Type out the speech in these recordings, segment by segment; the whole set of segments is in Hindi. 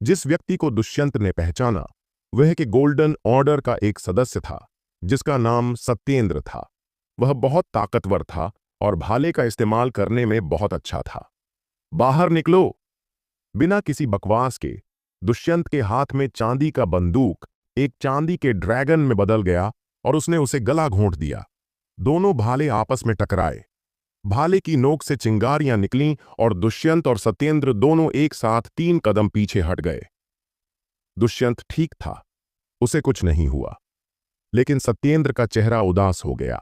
जिस व्यक्ति को दुष्यंत ने पहचाना वह कि गोल्डन ऑर्डर का एक सदस्य था जिसका नाम सत्येंद्र था। वह बहुत ताकतवर था और भाले का इस्तेमाल करने में बहुत अच्छा था। बाहर निकलो। बिना किसी बकवास के दुष्यंत के हाथ में चांदी का बंदूक एक चांदी के ड्रैगन में बदल गया और उसने उसे गला घोंट दिया। दोनों भाले आपस में टकराए। भाले की नोक से चिंगारियां निकलीं और दुष्यंत और सत्येंद्र दोनों एक साथ 3 कदम पीछे हट गए। दुष्यंत ठीक था, उसे कुछ नहीं हुआ, लेकिन सत्येंद्र का चेहरा उदास हो गया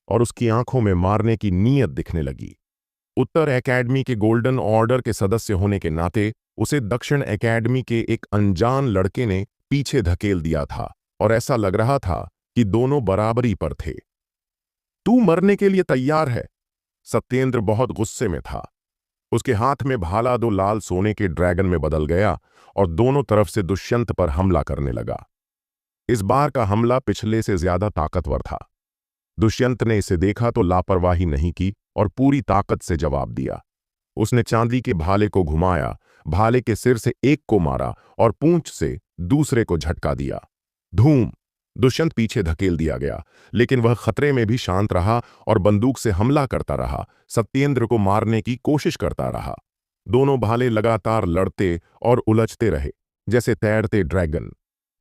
और उसकी आंखों में मारने की नीयत दिखने लगी। उत्तर एकेडमी के गोल्डन ऑर्डर के सदस्य होने के नाते उसे दक्षिण एकेडमी के एक अनजान लड़के ने पीछे धकेल दिया था और ऐसा लग रहा था कि दोनों बराबरी पर थे। तू मरने के लिए तैयार है? सत्येंद्र बहुत गुस्से में था। उसके हाथ में भाला 2 लाल सोने के ड्रैगन में बदल गया और दोनों तरफ से दुष्यंत पर हमला करने लगा। इस बार का हमला पिछले से ज्यादा ताकतवर था। दुष्यंत ने इसे देखा तो लापरवाही नहीं की और पूरी ताकत से जवाब दिया। उसने चांदी के भाले को घुमाया, भाले के सिर से एक को मारा और पूंछ से दूसरे को झटका दिया। धूम! दुष्यंत पीछे धकेल दिया गया, लेकिन वह खतरे में भी शांत रहा और बंदूक से हमला करता रहा, सत्येंद्र को मारने की कोशिश करता रहा। दोनों भाले लगातार लड़ते और उलझते रहे, जैसे तैरते ड्रैगन।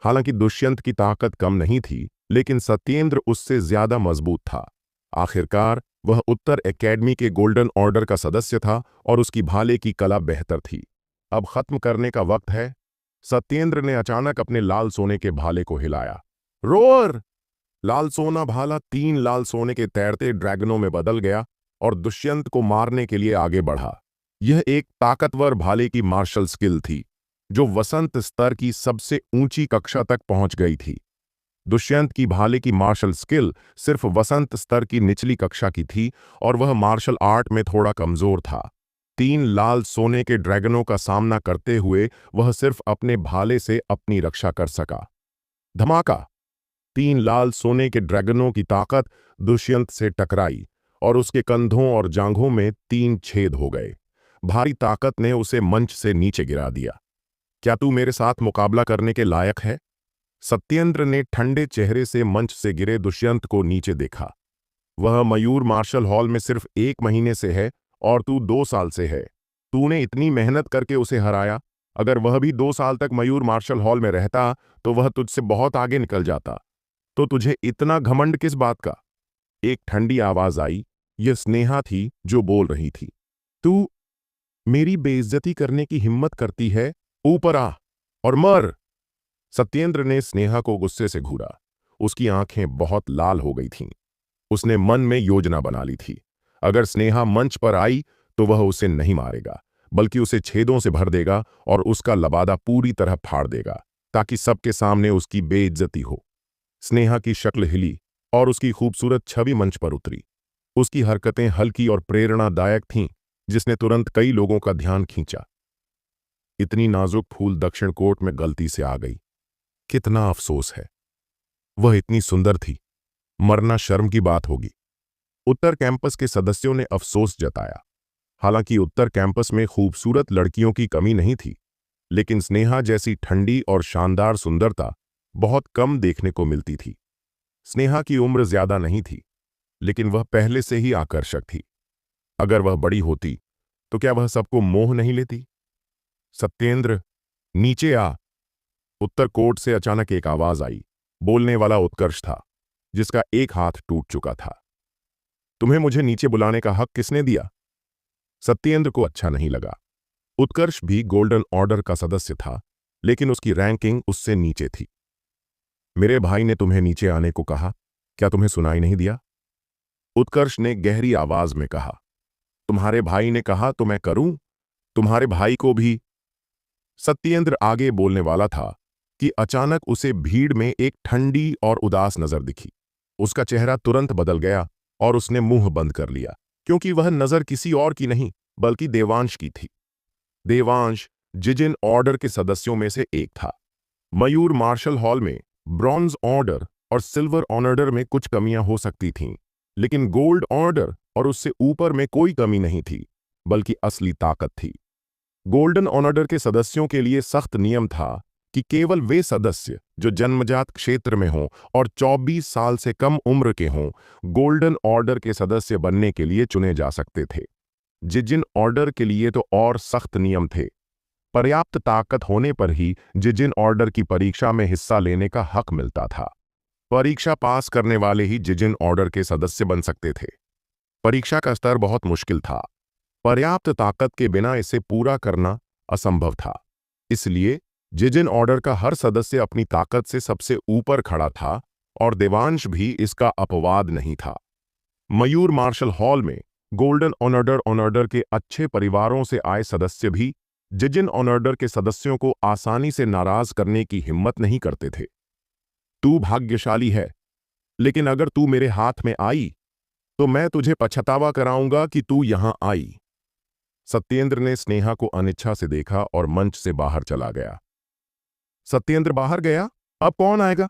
हालांकि दुष्यंत की ताकत कम नहीं थी, लेकिन सत्येंद्र उससे ज्यादा मजबूत था। आखिरकार वह उत्तर एकेडमी के गोल्डन ऑर्डर का सदस्य था और उसकी भाले की कला बेहतर थी। अब खत्म करने का वक्त है। सत्येंद्र ने अचानक अपने लाल सोने के भाले को हिलाया। रोर! लाल सोना भाला 3 लाल सोने के तैरते ड्रैगनों में बदल गया और दुष्यंत को मारने के लिए आगे बढ़ा। यह एक ताकतवर भाले की मार्शल स्किल थी, जो वसंत स्तर की सबसे ऊंची कक्षा तक पहुंच गई थी। दुष्यंत की भाले की मार्शल स्किल सिर्फ वसंत स्तर की निचली कक्षा की थी और वह मार्शल आर्ट में थोड़ा कमजोर था। 3 लाल सोने के ड्रैगनों का सामना करते हुए वह सिर्फ अपने भाले से अपनी रक्षा कर सका। धमाका! 3 लाल सोने के ड्रैगनों की ताकत दुष्यंत से टकराई और उसके कंधों और जांघों में 3 छेद हो गए। भारी ताकत ने उसे मंच से नीचे गिरा दिया। क्या तू मेरे साथ मुकाबला करने के लायक है? सत्येंद्र ने ठंडे चेहरे से मंच से गिरे दुष्यंत को नीचे देखा। वह मयूर मार्शल हॉल में सिर्फ 1 महीने से है और तू 2 साल से है। तूने इतनी मेहनत करके उसे हराया। अगर वह भी 2 साल तक मयूर मार्शल हॉल में रहता तो वह तुझसे बहुत आगे निकल जाता। तो तुझे इतना घमंड किस बात का? एक ठंडी आवाज आई। यह स्नेहा थी जो बोल रही थी। तू मेरी बेइज्जती करने की हिम्मत करती है? ऊपर आ और मर! सत्येंद्र ने स्नेहा को गुस्से से घूरा। उसकी आंखें बहुत लाल हो गई थीं। उसने मन में योजना बना ली थी। अगर स्नेहा मंच पर आई तो वह उसे नहीं मारेगा, बल्कि उसे छेदों से भर देगा और उसका लबादा पूरी तरह फाड़ देगा, ताकि सबके सामने उसकी बेइज्जती हो। स्नेहा की शक्ल हिली और उसकी खूबसूरत छवि मंच पर उतरी। उसकी हरकतें हल्की और प्रेरणादायक थीं, जिसने तुरंत कई लोगों का ध्यान खींचा। इतनी नाजुक फूल दक्षिण कोर्ट में गलती से आ गई। कितना अफसोस है। वह इतनी सुंदर थी। मरना शर्म की बात होगी। उत्तर कैंपस के सदस्यों ने अफसोस जताया। हालांकि उत्तर कैंपस में खूबसूरत लड़कियों की कमी नहीं थी, लेकिन स्नेहा जैसी ठंडी और शानदार सुंदरता बहुत कम देखने को मिलती थी। स्नेहा की उम्र ज्यादा नहीं थी, लेकिन वह पहले से ही आकर्षक थी। अगर वह बड़ी होती तो क्या वह सबको मोह नहीं लेती? सत्येंद्र, नीचे आ! उत्तर कोर्ट से अचानक एक आवाज आई। बोलने वाला उत्कर्ष था, जिसका एक हाथ टूट चुका था। तुम्हें मुझे नीचे बुलाने का हक किसने दिया? सत्येंद्र को अच्छा नहीं लगा। उत्कर्ष भी गोल्डन ऑर्डर का सदस्य था, लेकिन उसकी रैंकिंग उससे नीचे थी। मेरे भाई ने तुम्हें नीचे आने को कहा, क्या तुम्हें सुनाई नहीं दिया? उत्कर्ष ने गहरी आवाज में कहा। तुम्हारे भाई ने कहा तो मैं करूं? तुम्हारे भाई को भी? सत्येंद्र आगे बोलने वाला था कि अचानक उसे भीड़ में एक ठंडी और उदास नजर दिखी। उसका चेहरा तुरंत बदल गया और उसने मुंह बंद कर लिया, क्योंकि वह नजर किसी और की नहीं बल्कि देवांश की थी। देवांश जिजिन ऑर्डर के सदस्यों में से एक था। मयूर मार्शल हॉल में ब्रॉन्ज ऑर्डर और सिल्वर ऑर्डर में कुछ कमियां हो सकती थीं, लेकिन गोल्ड ऑर्डर और उससे ऊपर में कोई कमी नहीं थी, बल्कि असली ताकत थी। गोल्डन ऑर्डर के सदस्यों के लिए सख्त नियम था कि केवल वे सदस्य जो जन्मजात क्षेत्र में हों और 24 साल से कम उम्र के हों, गोल्डन ऑर्डर के सदस्य बनने के लिए चुने जा सकते थे। जिजिन ऑर्डर के लिए तो और सख्त नियम थे। पर्याप्त ताकत होने पर ही जिजिन ऑर्डर की परीक्षा में हिस्सा लेने का हक मिलता था। परीक्षा पास करने वाले ही जिजिन ऑर्डर के सदस्य बन सकते थे। परीक्षा का स्तर बहुत मुश्किल था। पर्याप्त ताकत के बिना इसे पूरा करना असंभव था। इसलिए जिजिन ऑर्डर का हर सदस्य अपनी ताकत से सबसे ऊपर खड़ा था और देवांश भी इसका अपवाद नहीं था। मयूर मार्शल हॉल में गोल्डन ऑर्डर के अच्छे परिवारों से आए सदस्य भी जिजिन ऑर्डर के सदस्यों को आसानी से नाराज करने की हिम्मत नहीं करते थे। तू भाग्यशाली है, लेकिन अगर तू मेरे हाथ में आई तो मैं तुझे पछतावा कराऊंगा कि तू यहां आई। सत्येंद्र ने स्नेहा को अनिच्छा से देखा और मंच से बाहर चला गया। सत्येंद्र बाहर गया, अब कौन आएगा?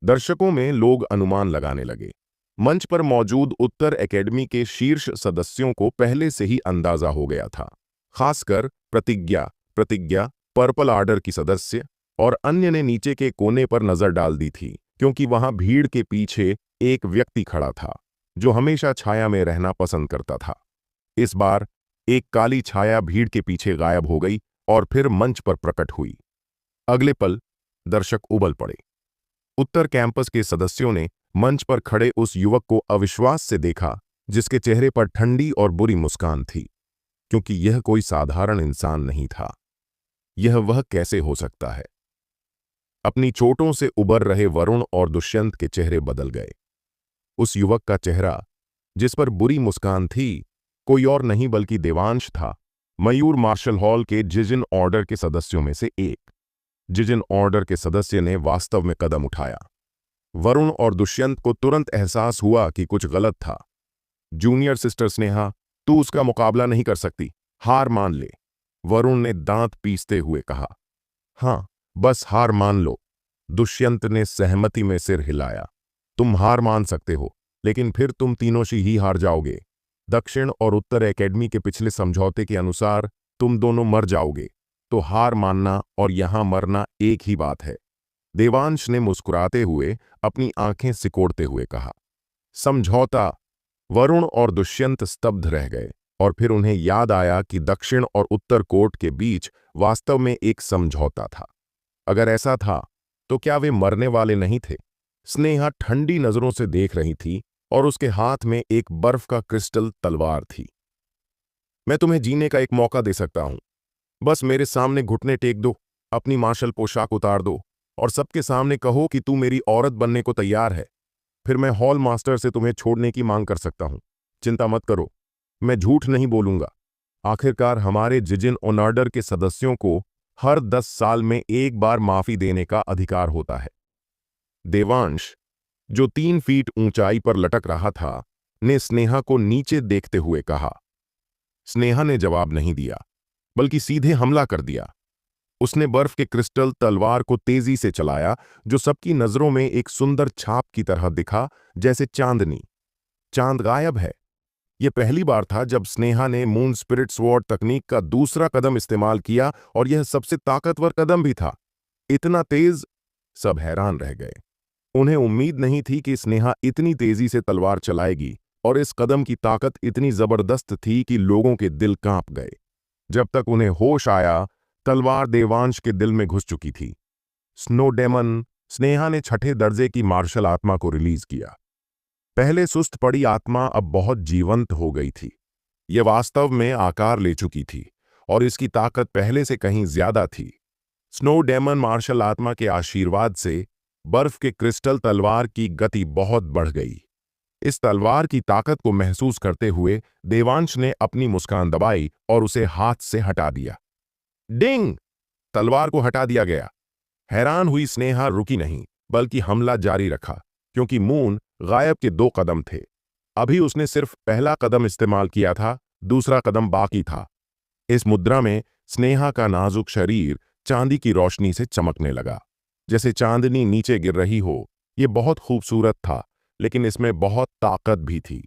दर्शकों में लोग अनुमान लगाने लगे। मंच पर मौजूद उत्तर एकेडमी के शीर्ष सदस्यों को पहले से ही अंदाजा हो गया था। खासकर प्रतिज्ञा, पर्पल आर्डर की सदस्य और अन्य ने नीचे के कोने पर नजर डाल दी थी, क्योंकि वहां भीड़ के पीछे एक व्यक्ति खड़ा था जो हमेशा छाया में रहना पसंद करता था। इस बार एक काली छाया भीड़ के पीछे गायब हो गई और फिर मंच पर प्रकट हुई। अगले पल दर्शक उबल पड़े। उत्तर कैंपस के सदस्यों ने मंच पर खड़े उस युवक को अविश्वास से देखा, जिसके चेहरे पर ठंडी और बुरी मुस्कान थी, क्योंकि यह कोई साधारण इंसान नहीं था। यह वह कैसे हो सकता है? अपनी चोटों से उबर रहे वरुण और दुष्यंत के चेहरे बदल गए। उस युवक का चेहरा, जिस पर बुरी मुस्कान थी, कोई और नहीं बल्कि देवांश था, मयूर मार्शल हॉल के जिजिन ऑर्डर के सदस्यों में से एक। जिजिन ऑर्डर के सदस्य ने वास्तव में कदम उठाया। वरुण और दुष्यंत को तुरंत एहसास हुआ कि कुछ गलत था। जूनियर सिस्टर स्नेहा, तू उसका मुकाबला नहीं कर सकती, हार मान ले, वरुण ने दांत पीसते हुए कहा। हाँ, बस हार मान लो, दुष्यंत ने सहमति में सिर हिलाया। तुम हार मान सकते हो, लेकिन फिर तुम तीनों ही हार जाओगे। दक्षिण और उत्तर एकेडमी के पिछले समझौते के अनुसार तुम दोनों मर जाओगे, तो हार मानना और यहां मरना एक ही बात है। देवांश ने मुस्कुराते हुए अपनी आंखें सिकोड़ते हुए कहा। समझौता? वरुण और दुष्यंत स्तब्ध रह गए और फिर उन्हें याद आया कि दक्षिण और उत्तर कोर्ट के बीच वास्तव में एक समझौता था। अगर ऐसा था तो क्या वे मरने वाले नहीं थे? स्नेहा ठंडी नजरों से देख रही थी और उसके हाथ में एक बर्फ का क्रिस्टल तलवार थी। मैं तुम्हें जीने का एक मौका दे सकता हूं। बस मेरे सामने घुटने टेक दो, अपनी मार्शल पोशाक उतार दो और सबके सामने कहो कि तू मेरी औरत बनने को तैयार है। फिर मैं हॉल मास्टर से तुम्हें छोड़ने की मांग कर सकता हूं। चिंता मत करो, मैं झूठ नहीं बोलूंगा। आखिरकार हमारे जिजिन ऑर्डर के सदस्यों को हर 10 साल में एक बार माफी देने का अधिकार होता है। देवांश, जो 3 फीट ऊंचाई पर लटक रहा था, ने स्नेहा को नीचे देखते हुए कहा। स्नेहा ने जवाब नहीं दिया, बल्कि सीधे हमला कर दिया। उसने बर्फ के क्रिस्टल तलवार को तेजी से चलाया, जो सबकी नजरों में एक सुंदर छाप की तरह दिखा, जैसे चांदनी। चांद गायब है। यह पहली बार था जब स्नेहा ने मून स्पिरिट स्वॉर्ड तकनीक का दूसरा कदम इस्तेमाल किया, और यह सबसे ताकतवर कदम भी था। इतना तेज, सब हैरान रह गए। उन्हें उम्मीद नहीं थी कि स्नेहा इतनी तेजी से तलवार चलाएगी, और इस कदम की ताकत इतनी जबरदस्त थी कि लोगों के दिल कांप गए। जब तक उन्हें होश आया, तलवार देवांश के दिल में घुस चुकी थी। स्नो डेमन, स्नेहा ने 6ठे दर्जे की मार्शल आत्मा को रिलीज किया। पहले सुस्त पड़ी आत्मा अब बहुत जीवंत हो गई थी। यह वास्तव में आकार ले चुकी थी और इसकी ताकत पहले से कहीं ज्यादा थी। स्नो डेमन मार्शल आत्मा के आशीर्वाद से बर्फ के क्रिस्टल तलवार की गति बहुत बढ़ गई। इस तलवार की ताकत को महसूस करते हुए देवांश ने अपनी मुस्कान दबाई और उसे हाथ से हटा दिया। डिंग! तलवार को हटा दिया गया। हैरान हुई स्नेहा रुकी नहीं, बल्कि हमला जारी रखा, क्योंकि मून गायब के 2 कदम थे। अभी उसने सिर्फ पहला कदम इस्तेमाल किया था, दूसरा कदम बाकी था। इस मुद्रा में स्नेहा का नाजुक शरीर चांदी की रोशनी से चमकने लगा, जैसे चांदनी नीचे गिर रही हो। यह बहुत खूबसूरत था, लेकिन इसमें बहुत ताकत भी थी।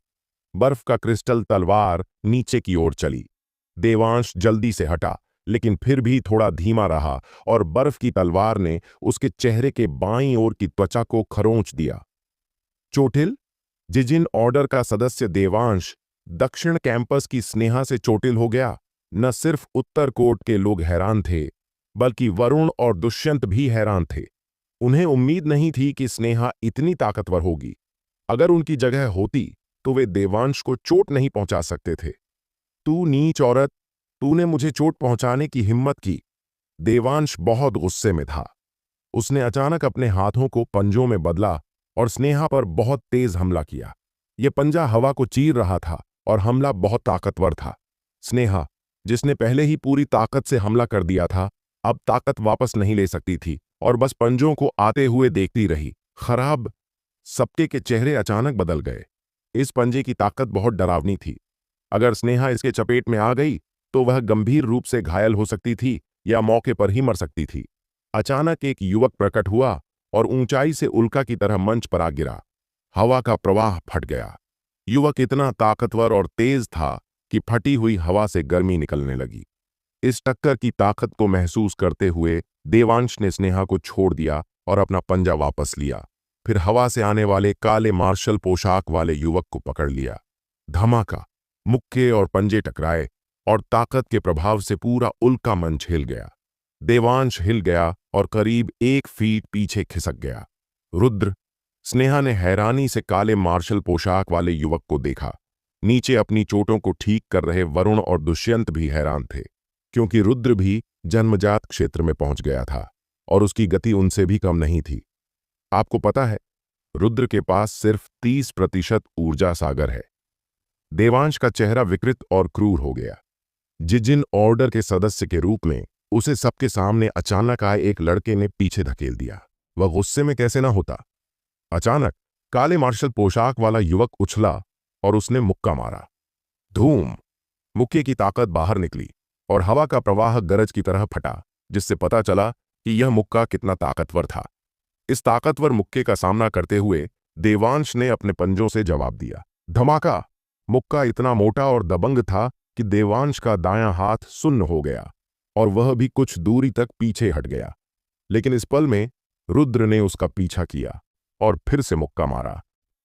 बर्फ का क्रिस्टल तलवार नीचे की ओर चली। देवांश जल्दी से हटा, लेकिन फिर भी थोड़ा धीमा रहा और बर्फ की तलवार ने उसके चेहरे के बाईं ओर की त्वचा को खरोंच दिया। चोटिल? जिजिन ऑर्डर का सदस्य देवांश दक्षिण कैंपस की स्नेहा से चोटिल हो गया। न सिर्फ उत्तर कोट के लोग हैरान थे, बल्कि वरुण और दुष्यंत भी हैरान थे। उन्हें उम्मीद नहीं थी कि स्नेहा इतनी ताकतवर होगी। अगर उनकी जगह होती तो वे देवांश को चोट नहीं पहुंचा सकते थे। तू नीच औरत, तूने मुझे चोट पहुंचाने की हिम्मत की। देवांश बहुत गुस्से में था। उसने अचानक अपने हाथों को पंजों में बदला और स्नेहा पर बहुत तेज हमला किया। यह पंजा हवा को चीर रहा था और हमला बहुत ताकतवर था। स्नेहा, जिसने पहले ही पूरी ताकत से हमला कर दिया था, अब ताकत वापस नहीं ले सकती थी और बस पंजों को आते हुए देखती रही। खराब। सबके के चेहरे अचानक बदल गए। इस पंजे की ताकत बहुत डरावनी थी। अगर स्नेहा इसके चपेट में आ गई तो वह गंभीर रूप से घायल हो सकती थी या मौके पर ही मर सकती थी। अचानक एक युवक प्रकट हुआ और ऊंचाई से उल्का की तरह मंच पर आ गिरा। हवा का प्रवाह फट गया। युवक इतना ताकतवर और तेज था कि फटी हुई हवा से गर्मी निकलने लगी। इस टक्कर की ताकत को महसूस करते हुए देवांश ने स्नेहा को छोड़ दिया और अपना पंजा वापस लिया। फिर हवा से आने वाले काले मार्शल पोशाक वाले युवक को पकड़ लिया। धमाका। मुक्के और पंजे टकराए और ताकत के प्रभाव से पूरा उल्का मंच हिल गया। देवांश हिल गया और करीब 1 फीट पीछे खिसक गया। रुद्र? स्नेहा ने हैरानी से काले मार्शल पोशाक वाले युवक को देखा। नीचे अपनी चोटों को ठीक कर रहे वरुण और दुष्यंत भी हैरान थे, क्योंकि रुद्र भी जन्मजात क्षेत्र में पहुंच गया था और उसकी गति उनसे भी कम नहीं थी। आपको पता है, रुद्र के पास सिर्फ 30% ऊर्जा सागर है। देवांश का चेहरा विकृत और क्रूर हो गया। जिजिन ऑर्डर के सदस्य के रूप में उसे सबके सामने अचानक आए एक लड़के ने पीछे धकेल दिया। वह गुस्से में कैसे ना होता। अचानक काले मार्शल पोशाक वाला युवक उछला और उसने मुक्का मारा। धूम। मुक्के की ताकत बाहर निकली और हवा का प्रवाह गरज की तरह फटा, जिससे पता चला कि यह मुक्का कितना ताकतवर था। इस ताकतवर मुक्के का सामना करते हुए देवांश ने अपने पंजों से जवाब दिया। धमाका। मुक्का इतना मोटा और दबंग था कि देवांश का दायां हाथ सुन्न हो गया और वह भी कुछ दूरी तक पीछे हट गया। लेकिन इस पल में रुद्र ने उसका पीछा किया और फिर से मुक्का मारा।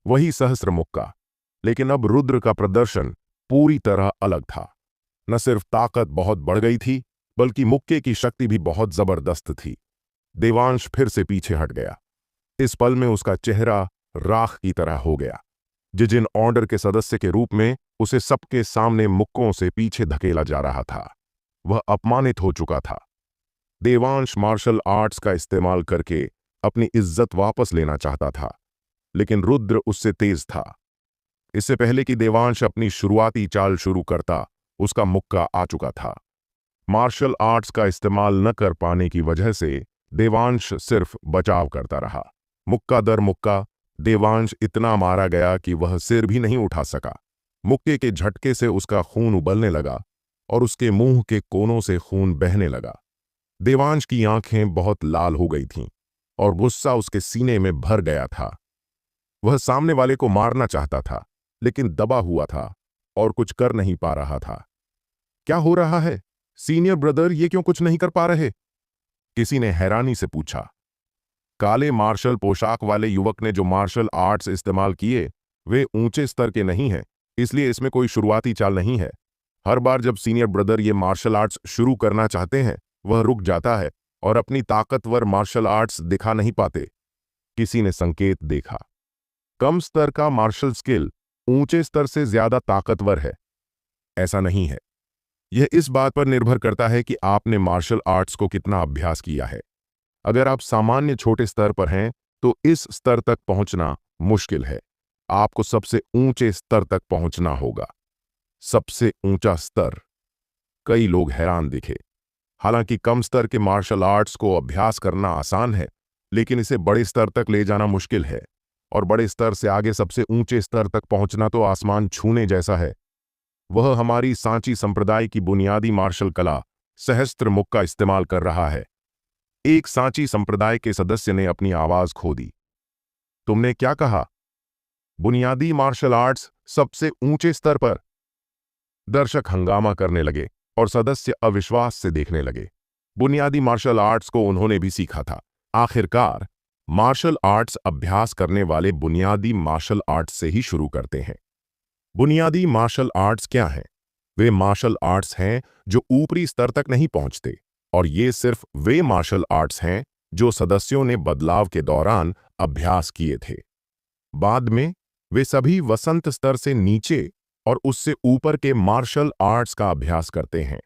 वही सहस्त्र मुक्का, लेकिन अब रुद्र का प्रदर्शन पूरी तरह अलग था। न सिर्फ ताकत बहुत बढ़ गई थी, बल्कि मुक्के की शक्ति भी बहुत जबरदस्त थी। देवांश फिर से पीछे हट गया। इस पल में उसका चेहरा राख की तरह हो गया। जिजिन ऑर्डर के सदस्य के रूप में उसे सबके सामने मुक्कों से पीछे धकेला जा रहा था। वह अपमानित हो चुका था। देवांश मार्शल आर्ट्स का इस्तेमाल करके अपनी इज्जत वापस लेना चाहता था, लेकिन रुद्र उससे तेज था। इससे पहले कि देवांश अपनी शुरुआती चाल शुरू करता, उसका मुक्का आ चुका था। मार्शल आर्ट्स का इस्तेमाल न कर पाने की वजह से देवांश सिर्फ बचाव करता रहा। मुक्का दर मुक्का देवांश इतना मारा गया कि वह सिर भी नहीं उठा सका। मुक्के के झटके से उसका खून उबलने लगा और उसके मुंह के कोनों से खून बहने लगा। देवांश की आंखें बहुत लाल हो गई थीं और गुस्सा उसके सीने में भर गया था। वह सामने वाले को मारना चाहता था, लेकिन दबा हुआ था और कुछ कर नहीं पा रहा था। क्या हो रहा है सीनियर ब्रदर, ये क्यों कुछ नहीं कर पा रहे? किसी ने हैरानी से पूछा। काले मार्शल पोशाक वाले युवक ने जो मार्शल आर्ट्स इस्तेमाल किए वे ऊंचे स्तर के नहीं हैं, इसलिए इसमें कोई शुरुआती चाल नहीं है। हर बार जब सीनियर ब्रदर ये मार्शल आर्ट्स शुरू करना चाहते हैं, वह रुक जाता है और अपनी ताकतवर मार्शल आर्ट्स दिखा नहीं पाते। किसी ने संकेत देखा। कम स्तर का मार्शल स्किल ऊंचे स्तर से ज्यादा ताकतवर है। ऐसा नहीं है। यह इस बात पर निर्भर करता है कि आपने मार्शल आर्ट्स को कितना अभ्यास किया है। अगर आप सामान्य छोटे स्तर पर हैं तो इस स्तर तक पहुंचना मुश्किल है। आपको सबसे ऊंचे स्तर तक पहुंचना होगा। सबसे ऊंचा स्तर। कई लोग हैरान दिखे। हालांकि कम स्तर के मार्शल आर्ट्स को अभ्यास करना आसान है, लेकिन इसे बड़े स्तर तक ले जाना मुश्किल है, और बड़े स्तर से आगे सबसे ऊंचे स्तर तक पहुंचना तो आसमान छूने जैसा है। वह हमारी सांची संप्रदाय की बुनियादी मार्शल कला सहस्त्र मुक्का का इस्तेमाल कर रहा है। एक सांची संप्रदाय के सदस्य ने अपनी आवाज खो दी। तुमने क्या कहा? बुनियादी मार्शल आर्ट्स सबसे ऊंचे स्तर पर? दर्शक हंगामा करने लगे और सदस्य अविश्वास से देखने लगे। बुनियादी मार्शल आर्ट्स को उन्होंने भी सीखा था। आखिरकार मार्शल आर्ट्स अभ्यास करने वाले बुनियादी मार्शल आर्ट्स से ही शुरू करते हैं। बुनियादी मार्शल आर्ट्स क्या हैं? वे मार्शल आर्ट्स हैं जो ऊपरी स्तर तक नहीं पहुंचते, और ये सिर्फ वे मार्शल आर्ट्स हैं जो सदस्यों ने बदलाव के दौरान अभ्यास किए थे। बाद में वे सभी वसंत स्तर से नीचे और उससे ऊपर के मार्शल आर्ट्स का अभ्यास करते हैं।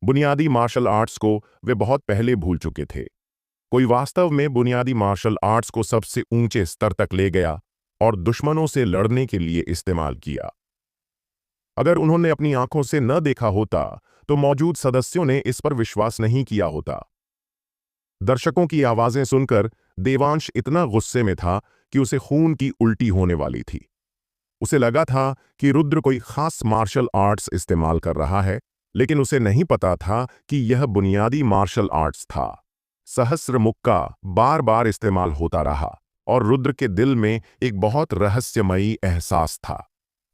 बुनियादी मार्शल आर्ट्स को वे बहुत पहले भूल चुके थे। कोई वास्तव में बुनियादी मार्शल आर्ट्स को सबसे ऊंचे स्तर तक ले गया और दुश्मनों से लड़ने के लिए इस्तेमाल किया। अगर उन्होंने अपनी आंखों से न देखा होता तो मौजूद सदस्यों ने इस पर विश्वास नहीं किया होता। दर्शकों की आवाजें सुनकर देवांश इतना गुस्से में था कि उसे खून की उल्टी होने वाली थी। उसे लगा था कि रुद्र कोई खास मार्शल आर्ट्स इस्तेमाल कर रहा है, लेकिन उसे नहीं पता था कि यह बुनियादी मार्शल आर्ट्स था। सहस्र मुक्का बार बार इस्तेमाल होता रहा और रुद्र के दिल में एक बहुत रहस्यमयी एहसास था।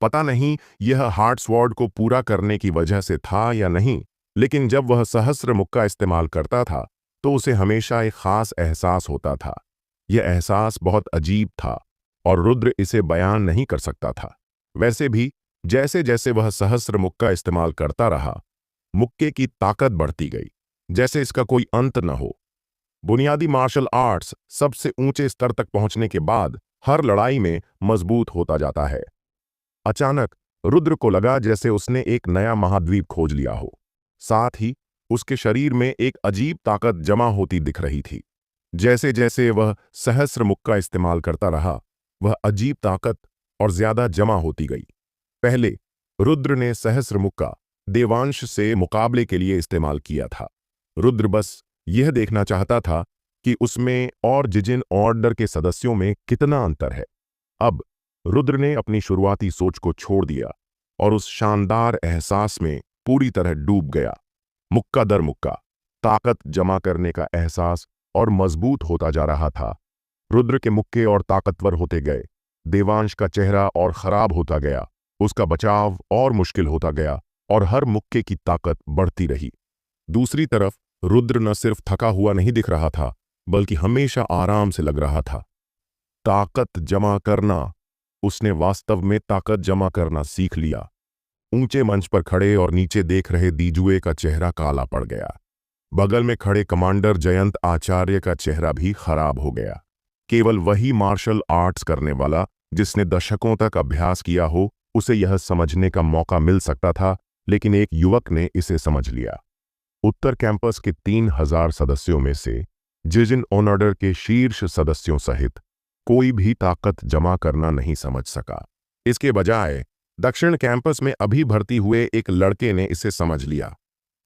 पता नहीं यह हार्ड स्वॉर्ड को पूरा करने की वजह से था या नहीं, लेकिन जब वह सहस्र मुक्का इस्तेमाल करता था तो उसे हमेशा एक खास एहसास होता था। यह एहसास बहुत अजीब था और रुद्र इसे बयान नहीं कर सकता था। वैसे भी जैसे जैसे वह सहस्र मुक्का इस्तेमाल करता रहा, मुक्के की ताकत बढ़ती गई, जैसे इसका कोई अंत न हो। बुनियादी मार्शल आर्ट्स सबसे ऊंचे स्तर तक पहुंचने के बाद हर लड़ाई में मजबूत होता जाता है। अचानक रुद्र को लगा जैसे उसने एक नया महाद्वीप खोज लिया हो। साथ ही उसके शरीर में एक अजीब ताकत जमा होती दिख रही थी। जैसे जैसे वह सहस्र मुक्का इस्तेमाल करता रहा, वह अजीब ताकत और ज्यादा जमा होती गई। पहले रुद्र ने सहस्र मुक्का देवांश से मुकाबले के लिए इस्तेमाल किया था। रुद्र बस यह देखना चाहता था कि उसमें और जिजिन ऑर्डर के सदस्यों में कितना अंतर है। अब रुद्र ने अपनी शुरुआती सोच को छोड़ दिया और उस शानदार एहसास में पूरी तरह डूब गया। मुक्का दर मुक्का ताकत जमा करने का एहसास और मजबूत होता जा रहा था। रुद्र के मुक्के और ताकतवर होते गए। देवांश का चेहरा और खराब होता गया, उसका बचाव और मुश्किल होता गया और हर मुक्के की ताकत बढ़ती रही। दूसरी तरफ रुद्र न सिर्फ थका हुआ नहीं दिख रहा था, बल्कि हमेशा आराम से लग रहा था। ताकत जमा करना, उसने वास्तव में ताकत जमा करना सीख लिया। ऊंचे मंच पर खड़े और नीचे देख रहे दीजुए का चेहरा काला पड़ गया। बगल में खड़े कमांडर जयंत आचार्य का चेहरा भी खराब हो गया। केवल वही मार्शल आर्ट्स करने वाला जिसने दशकों तक अभ्यास किया हो, उसे यह समझने का मौका मिल सकता था, लेकिन एक युवक ने इसे समझ लिया। उत्तर कैंपस के 3000 सदस्यों में से जिजिन ऑर्डर के शीर्ष सदस्यों सहित कोई भी ताकत जमा करना नहीं समझ सका। इसके बजाय दक्षिण कैंपस में अभी भर्ती हुए एक लड़के ने इसे समझ लिया।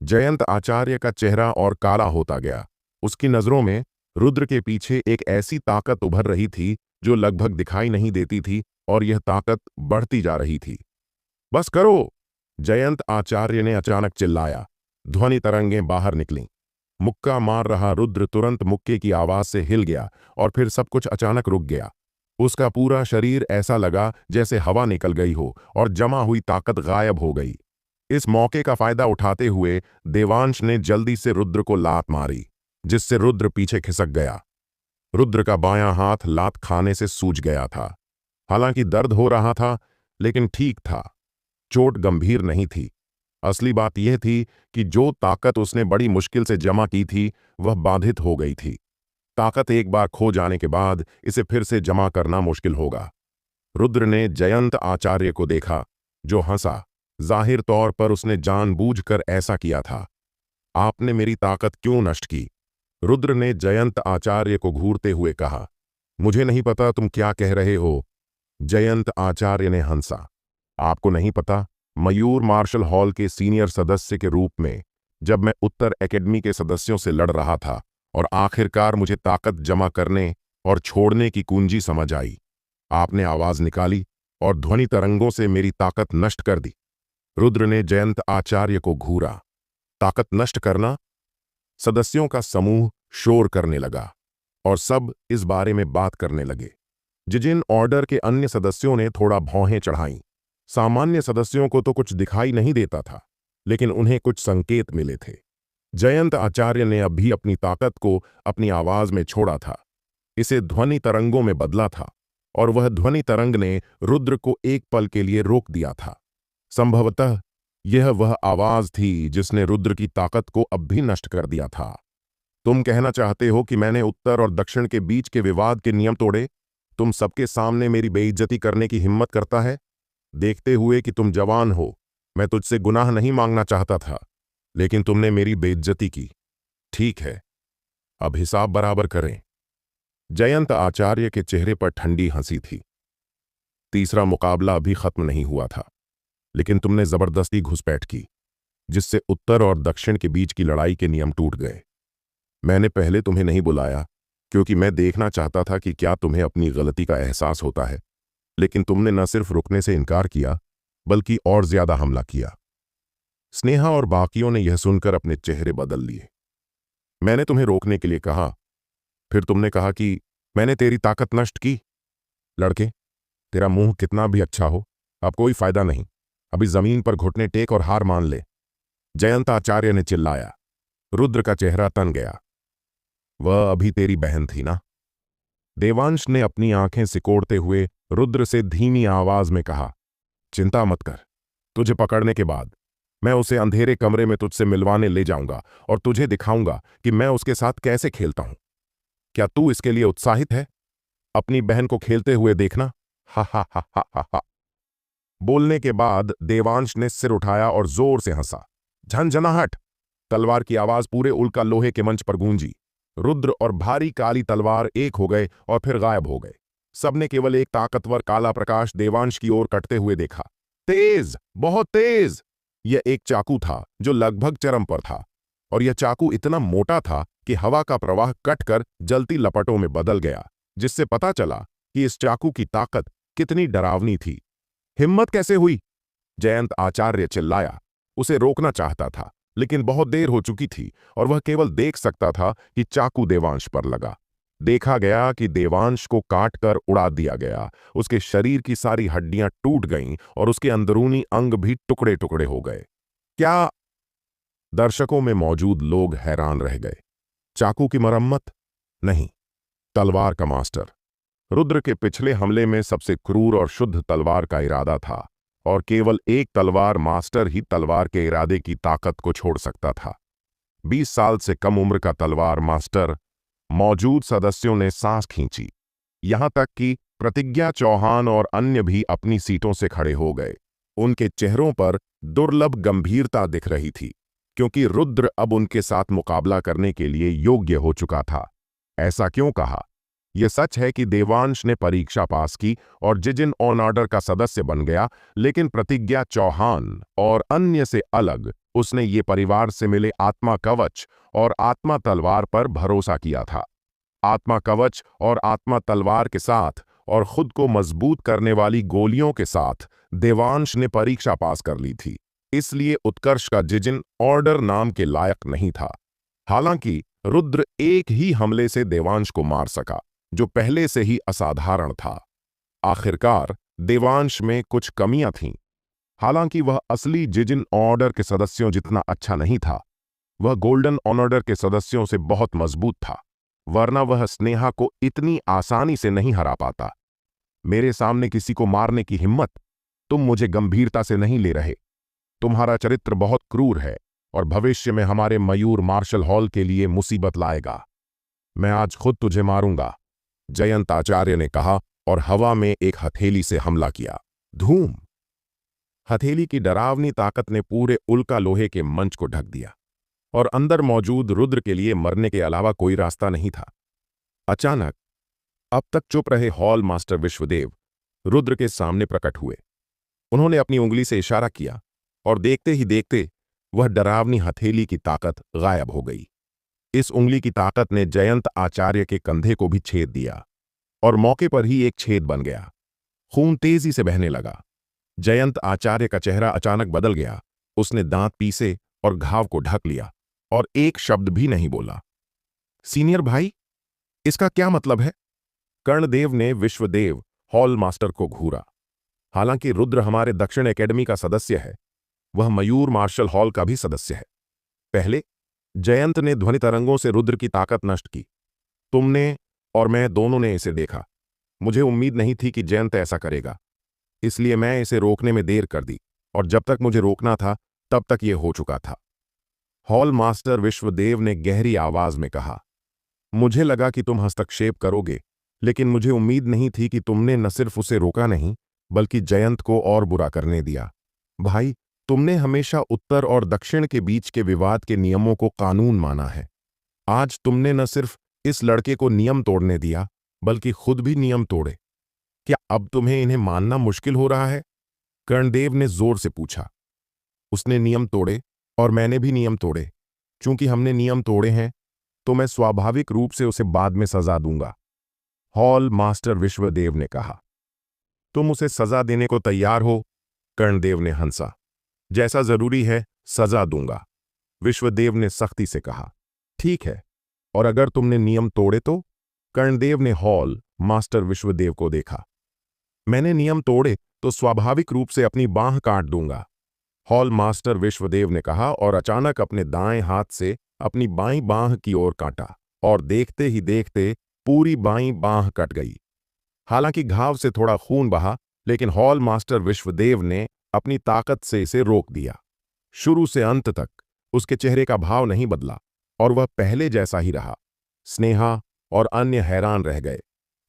जयंत आचार्य का चेहरा और काला होता गया। उसकी नजरों में रुद्र के पीछे एक ऐसी ताकत उभर रही थी जो लगभग दिखाई नहीं देती थी, और यह ताकत बढ़ती जा रही थी। बस करो, जयंत आचार्य ने अचानक चिल्लाया। ध्वनि तरंगें बाहर निकलीं। मुक्का मार रहा रुद्र तुरंत मुक्के की आवाज से हिल गया और फिर सब कुछ अचानक रुक गया। उसका पूरा शरीर ऐसा लगा जैसे हवा निकल गई हो और जमा हुई ताकत गायब हो गई। इस मौके का फायदा उठाते हुए देवांश ने जल्दी से रुद्र को लात मारी, जिससे रुद्र पीछे खिसक गया। रुद्र का बायां हाथ लात खाने से सूज गया था। हालांकि दर्द हो रहा था, लेकिन ठीक था। चोट गंभीर नहीं थी। असली बात यह थी कि जो ताकत उसने बड़ी मुश्किल से जमा की थी, वह बाधित हो गई थी। ताकत एक बार खो जाने के बाद इसे फिर से जमा करना मुश्किल होगा। रुद्र ने जयंत आचार्य को देखा, जो हंसा। जाहिर तौर पर उसने जानबूझकर ऐसा किया था। आपने मेरी ताकत क्यों नष्ट की? रुद्र ने जयंत आचार्य को घूरते हुए कहा। मुझे नहीं पता तुम क्या कह रहे हो। जयंत आचार्य ने हंसा। आपको नहीं पता? मयूर मार्शल हॉल के सीनियर सदस्य के रूप में जब मैं उत्तर एकेडमी के सदस्यों से लड़ रहा था और आखिरकार मुझे ताकत जमा करने और छोड़ने की कुंजी समझ आई, आपने आवाज निकाली और ध्वनि तरंगों से मेरी ताकत नष्ट कर दी। रुद्र ने जयंत आचार्य को घूरा। ताकत नष्ट करना? सदस्यों का समूह शोर करने लगा और सब इस बारे में बात करने लगे। जिजिन ऑर्डर के अन्य सदस्यों ने थोड़ा भौहें चढ़ाईं। सामान्य सदस्यों को तो कुछ दिखाई नहीं देता था, लेकिन उन्हें कुछ संकेत मिले थे। जयंत आचार्य ने अब भी अपनी ताकत को अपनी आवाज में छोड़ा था, इसे ध्वनि तरंगों में बदला था, और वह ध्वनि तरंग ने रुद्र को एक पल के लिए रोक दिया था। संभवतः यह वह आवाज थी जिसने रुद्र की ताकत को अब भी नष्ट कर दिया था। तुम कहना चाहते हो कि मैंने उत्तर और दक्षिण के बीच के विवाद के नियम तोड़े? तुम सबके सामने मेरी बेइज्जती करने की हिम्मत करता है? देखते हुए कि तुम जवान हो, मैं तुझसे गुनाह नहीं मांगना चाहता था, लेकिन तुमने मेरी बेइज्जती की। ठीक है, अब हिसाब बराबर करें। जयंत आचार्य के चेहरे पर ठंडी हंसी थी। तीसरा मुकाबला अभी खत्म नहीं हुआ था, लेकिन तुमने जबरदस्ती घुसपैठ की, जिससे उत्तर और दक्षिण के बीच की लड़ाई के नियम टूट गए। मैंने पहले तुम्हें नहीं बुलाया क्योंकि मैं देखना चाहता था कि क्या तुम्हें अपनी गलती का एहसास होता है, लेकिन तुमने न सिर्फ रुकने से इनकार किया, बल्कि और ज्यादा हमला किया। स्नेहा और बाकियों ने यह सुनकर अपने चेहरे बदल लिए। मैंने तुम्हें रोकने के लिए कहा, फिर तुमने कहा कि मैंने तेरी ताकत नष्ट की। लड़के, तेरा मुंह कितना भी अच्छा हो, अब कोई फायदा नहीं। अभी जमीन पर घुटने टेक और हार मान ले। जयंत आचार्य ने चिल्लाया। रुद्र का चेहरा तन गया। वह अभी तेरी बहन थी ना? देवांश ने अपनी आंखें सिकोड़ते हुए रुद्र से धीमी आवाज में कहा, चिंता मत कर, तुझे पकड़ने के बाद मैं उसे अंधेरे कमरे में तुझसे मिलवाने ले जाऊंगा और तुझे दिखाऊंगा कि मैं उसके साथ कैसे खेलता हूं। क्या तू इसके लिए उत्साहित है? अपनी बहन को खेलते हुए देखना। हा हा हा हा हा हा। बोलने के बाद देवांश ने सिर उठाया और जोर से हंसा। झंझनाहट। तलवार की आवाज पूरे उल्का लोहे के मंच पर गूंजी। रुद्र और भारी काली तलवार एक हो गए और फिर गायब हो गए। सबने केवल एक ताकतवर काला प्रकाश देवांश की ओर कटते हुए देखा। तेज, बहुत तेज। यह एक चाकू था जो लगभग चरम पर था, और यह चाकू इतना मोटा था कि हवा का प्रवाह कटकर जलती लपटों में बदल गया, जिससे पता चला कि इस चाकू की ताकत कितनी डरावनी थी। हिम्मत कैसे हुई? जयंत आचार्य चिल्लाया। उसे रोकना चाहता था, लेकिन बहुत देर हो चुकी थी और वह केवल देख सकता था कि चाकू देवांश पर लगा। देखा गया कि देवांश को काटकर उड़ा दिया गया। उसके शरीर की सारी हड्डियां टूट गईं और उसके अंदरूनी अंग भी टुकड़े टुकड़े हो गए। क्या? दर्शकों में मौजूद लोग हैरान रह गए। चाकू की मरम्मत? नहीं, तलवार का मास्टर। रुद्र के पिछले हमले में सबसे क्रूर और शुद्ध तलवार का इरादा था, और केवल एक तलवार मास्टर ही तलवार के इरादे की ताकत को छोड़ सकता था। 20 साल से कम उम्र का तलवार मास्टर। मौजूद सदस्यों ने सांस खींची, यहां तक कि प्रतिज्ञा चौहान और अन्य भी अपनी सीटों से खड़े हो गए। उनके चेहरों पर दुर्लभ गंभीरता दिख रही थी, क्योंकि रुद्र अब उनके साथ मुकाबला करने के लिए योग्य हो चुका था। ऐसा क्यों कहा? यह सच है कि देवांश ने परीक्षा पास की और जिजिन ऑन ऑर्डर का सदस्य बन गया, लेकिन प्रतिज्ञा चौहान और अन्य से अलग उसने ये परिवार से मिले आत्मा कवच और आत्मा तलवार पर भरोसा किया था। आत्मा कवच और आत्मा तलवार के साथ और खुद को मजबूत करने वाली गोलियों के साथ देवांश ने परीक्षा पास कर ली थी, इसलिए उत्कर्ष का जिजिन ऑर्डर नाम के लायक नहीं था। हालांकि रुद्र एक ही हमले से देवांश को मार सका, जो पहले से ही असाधारण था। आखिरकार देवांश में कुछ कमियां थीं। हालांकि वह असली जिजिन ऑर्डर के सदस्यों जितना अच्छा नहीं था, वह गोल्डन ऑर्डर के सदस्यों से बहुत मजबूत था, वरना वह स्नेहा को इतनी आसानी से नहीं हरा पाता। मेरे सामने किसी को मारने की हिम्मत? तुम मुझे गंभीरता से नहीं ले रहे। तुम्हारा चरित्र बहुत क्रूर है और भविष्य में हमारे मयूर मार्शल हॉल के लिए मुसीबत लाएगा। मैं आज खुद तुझे मारूंगा, जयंत आचार्य ने कहा और हवा में एक हथेली से हमला किया। धूम। हथेली की डरावनी ताकत ने पूरे उल्का लोहे के मंच को ढक दिया, और अंदर मौजूद रुद्र के लिए मरने के अलावा कोई रास्ता नहीं था। अचानक अब तक चुप रहे हॉल मास्टर विश्वदेव रुद्र के सामने प्रकट हुए। उन्होंने अपनी उंगली से इशारा किया और देखते ही देखते वह डरावनी हथेली की ताकत गायब हो गई। इस उंगली की ताकत ने जयंत आचार्य के कंधे को भी छेद दिया, और मौके पर ही एक छेद बन गया। खून तेजी से बहने लगा। जयंत आचार्य का चेहरा अचानक बदल गया। उसने दांत पीसे और घाव को ढक लिया और एक शब्द भी नहीं बोला। सीनियर भाई, इसका क्या मतलब है? कर्णदेव ने विश्वदेव हॉल मास्टर को घूरा। हालांकि रुद्र हमारे दक्षिण एकेडमी का सदस्य है, वह मयूर मार्शल हॉल का भी सदस्य है। पहले जयंत ने ध्वनि तरंगों से रुद्र की ताकत नष्ट की। तुमने और मैं दोनों ने इसे देखा। मुझे उम्मीद नहीं थी कि जयंत ऐसा करेगा, इसलिए मैं इसे रोकने में देर कर दी, और जब तक मुझे रोकना था तब तक ये हो चुका था। हॉल मास्टर विश्वदेव ने गहरी आवाज में कहा, मुझे लगा कि तुम हस्तक्षेप करोगे, लेकिन मुझे उम्मीद नहीं थी कि तुमने न सिर्फ उसे रोका नहीं, बल्कि जयंत को और बुरा करने दिया। भाई, तुमने हमेशा उत्तर और दक्षिण के बीच के विवाद के नियमों को कानून माना है। आज तुमने न सिर्फ इस लड़के को नियम तोड़ने दिया, बल्कि खुद भी नियम तोड़े। क्या अब तुम्हें इन्हें मानना मुश्किल हो रहा है? कर्णदेव ने जोर से पूछा। उसने नियम तोड़े और मैंने भी नियम तोड़े। चूंकि हमने नियम तोड़े हैं, तो मैं स्वाभाविक रूप से उसे बाद में सजा दूंगा, हॉल मास्टर विश्वदेव ने कहा। तुम उसे सजा देने को तैयार हो? कर्णदेव ने हंसा। जैसा जरूरी है सजा दूंगा, विश्वदेव ने सख्ती से कहा। ठीक है, और अगर तुमने नियम तोड़े तो? कर्णदेव ने हॉल मास्टर विश्वदेव को देखा। मैंने नियम तोड़े तो स्वाभाविक रूप से अपनी बांह काट दूंगा, हॉल मास्टर विश्वदेव ने कहा, और अचानक अपने दाएं हाथ से अपनी बाईं बांह की ओर काटा, और देखते ही देखते पूरी बाईं बांह कट गई। हालांकि घाव से थोड़ा खून बहा, लेकिन हॉल मास्टर विश्वदेव ने अपनी ताकत से इसे रोक दिया। शुरू से अंत तक उसके चेहरे का भाव नहीं बदला, और वह पहले जैसा ही रहा। स्नेहा और अन्य हैरान रह गए।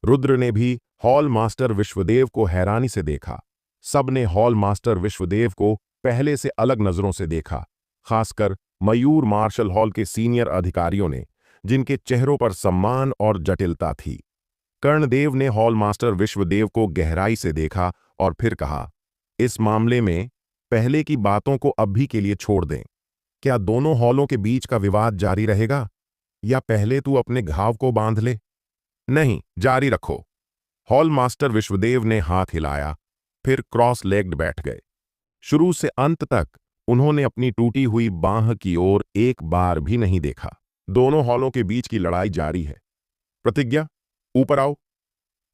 रुद्र ने भी हॉल मास्टर विश्वदेव को हैरानी से देखा। सबने हॉल मास्टर विश्वदेव को पहले से अलग नजरों से देखा, खासकर मयूर मार्शल हॉल के सीनियर अधिकारियों ने, जिनके चेहरों पर सम्मान और जटिलता थी। कर्णदेव ने हॉल मास्टर विश्वदेव को गहराई से देखा और फिर कहा, इस मामले में पहले की बातों को अब भी के लिए छोड़ दें। क्या दोनों हॉलों के बीच का विवाद जारी रहेगा, या पहले तू अपने घाव को बांध ले? नहीं, जारी रखो, हॉल मास्टर विश्वदेव ने हाथ हिलाया, फिर क्रॉस लेग्ड बैठ गए। शुरू से अंत तक उन्होंने अपनी टूटी हुई बांह की ओर एक बार भी नहीं देखा। दोनों हॉलों के बीच की लड़ाई जारी है। प्रतिज्ञा, ऊपर आओ,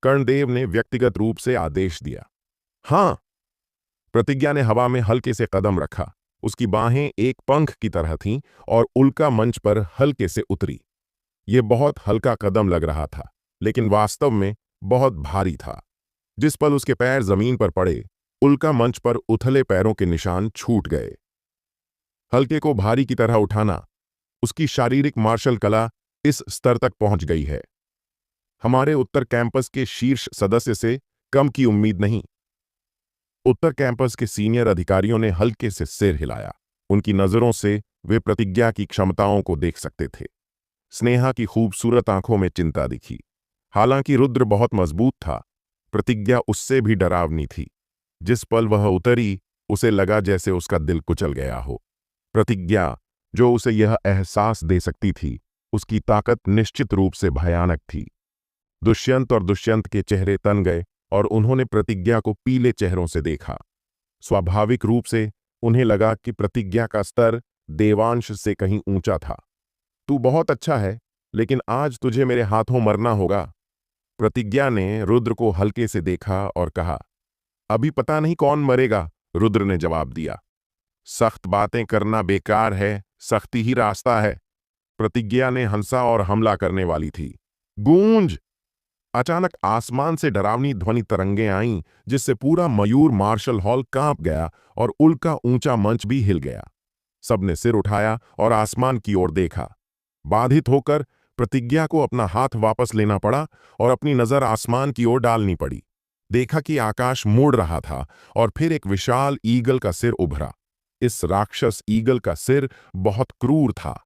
कर्णदेव ने व्यक्तिगत रूप से आदेश दिया। हां, प्रतिज्ञा ने हवा में हल्के से कदम रखा। उसकी बाहें एक पंख की तरह थीं और उल्का मंच पर हल्के से उतरी। यह बहुत हल्का कदम लग रहा था, लेकिन वास्तव में बहुत भारी था। जिस पल उसके पैर जमीन पर पड़े, उल्का मंच पर उथले पैरों के निशान छूट गए। हल्के को भारी की तरह उठाना, उसकी शारीरिक मार्शल कला इस स्तर तक पहुंच गई है। हमारे उत्तर कैंपस के शीर्ष सदस्य से कम की उम्मीद नहीं। उत्तर कैंपस के सीनियर अधिकारियों ने हल्के से सिर हिलाया। उनकी नजरों से वे प्रतिज्ञा की क्षमताओं को देख सकते थे। स्नेहा की खूबसूरत आंखों में चिंता दिखी। हालांकि रुद्र बहुत मजबूत था, प्रतिज्ञा उससे भी डरावनी थी। जिस पल वह उतरी, उसे लगा जैसे उसका दिल कुचल गया हो। प्रतिज्ञा, जो उसे यह एहसास दे सकती थी, उसकी ताकत निश्चित रूप से भयानक थी। दुष्यंत और दुष्यंत के चेहरे तन गए और उन्होंने प्रतिज्ञा को पीले चेहरों से देखा। स्वाभाविक रूप से उन्हें लगा कि प्रतिज्ञा का स्तर देवांश से कहीं ऊंचा था। तू बहुत अच्छा है, लेकिन आज तुझे मेरे हाथों मरना होगा। प्रतिज्ञा ने रुद्र को हल्के से देखा और कहा, अभी पता नहीं कौन मरेगा, रुद्र ने जवाब दिया। सख्त बातें करना बेकार है, सख्ती ही रास्ता है। प्रतिज्ञा ने हंसा और हमला करने वाली थी। गूंज! अचानक आसमान से डरावनी ध्वनि तरंगें आईं, जिससे पूरा मयूर मार्शल हॉल कांप गया और उल्का ऊंचा मंच भी हिल गया। सबने सिर उठाया और आसमान की ओर देखा। बाधित होकर प्रतिज्ञा को अपना हाथ वापस लेना पड़ा और अपनी नजर आसमान की ओर डालनी पड़ी। देखा कि आकाश मुड़ रहा था और फिर एक विशाल ईगल का सिर उभरा। इस राक्षस ईगल का सिर बहुत क्रूर था।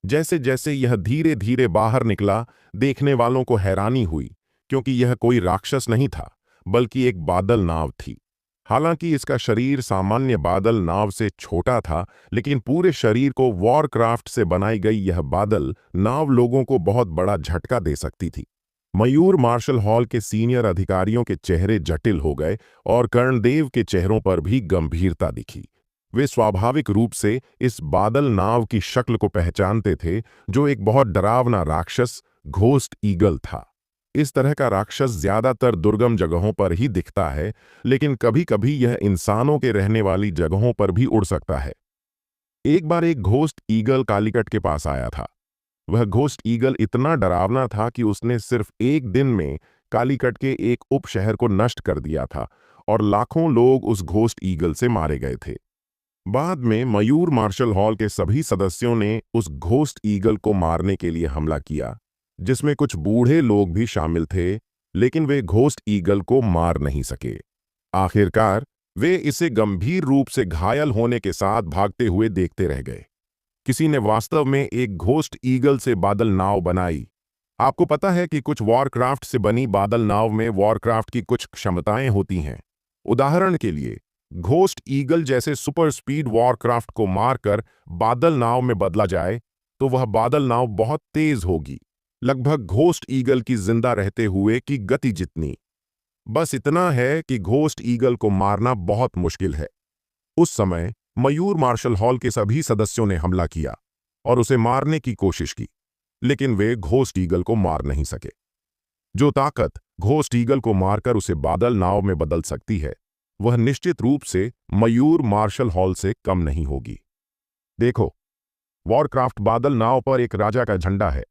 जैसे जैसे यह धीरे धीरे बाहर निकला, देखने वालों को हैरानी हुई, क्योंकि यह कोई राक्षस नहीं था, बल्कि एक बादल नाव थी। हालांकि इसका शरीर सामान्य बादल नाव से छोटा था, लेकिन पूरे शरीर को वॉरक्राफ्ट से बनाई गई यह बादल नाव लोगों को बहुत बड़ा झटका दे सकती थी। मयूर मार्शल हॉल के सीनियर अधिकारियों के चेहरे जटिल हो गए और कर्णदेव के चेहरों पर भी गंभीरता दिखी। वे स्वाभाविक रूप से इस बादल नाव की शक्ल को पहचानते थे, जो एक बहुत डरावना राक्षस घोस्ट ईगल था। इस तरह का राक्षस ज्यादातर दुर्गम जगहों पर ही दिखता है, लेकिन कभी कभी यह इंसानों के रहने वाली जगहों पर भी उड़ सकता है। एक बार एक घोस्ट ईगल कालीकट के पास आया था। वह घोस्ट ईगल इतना डरावना था कि उसने सिर्फ एक दिन में कालीकट के एक उपशहर को नष्ट कर दिया था और लाखों लोग उस घोस्ट ईगल से मारे गए थे। बाद में मयूर मार्शल हॉल के सभी सदस्यों ने उस घोस्ट ईगल को मारने के लिए हमला किया, जिसमें कुछ बूढ़े लोग भी शामिल थे, लेकिन वे घोस्ट ईगल को मार नहीं सके। आखिरकार वे इसे गंभीर रूप से घायल होने के साथ भागते हुए देखते रह गए। किसी ने वास्तव में एक घोस्ट ईगल से बादल नाव बनाई। आपको पता है कि कुछ वॉरक्राफ्ट से बनी बादल नाव में वॉरक्राफ्ट की कुछ क्षमताएं होती हैं। उदाहरण के लिए, घोस्ट ईगल जैसे सुपर स्पीड वॉरक्राफ्ट को मारकर बादल नाव में बदला जाए तो वह बादल नाव बहुत तेज होगी, लगभग घोस्ट ईगल की जिंदा रहते हुए की गति जितनी। बस इतना है कि घोस्ट ईगल को मारना बहुत मुश्किल है। उस समय मयूर मार्शल हॉल के सभी सदस्यों ने हमला किया और उसे मारने की कोशिश की, लेकिन वे घोस्ट ईगल को मार नहीं सके। जो ताकत घोस्ट ईगल को मारकर उसे बादल नाव में बदल सकती है, वह निश्चित रूप से मयूर मार्शल हॉल से कम नहीं होगी। देखो, वॉरक्राफ्ट बादल नाव पर एक राजा का झंडा है।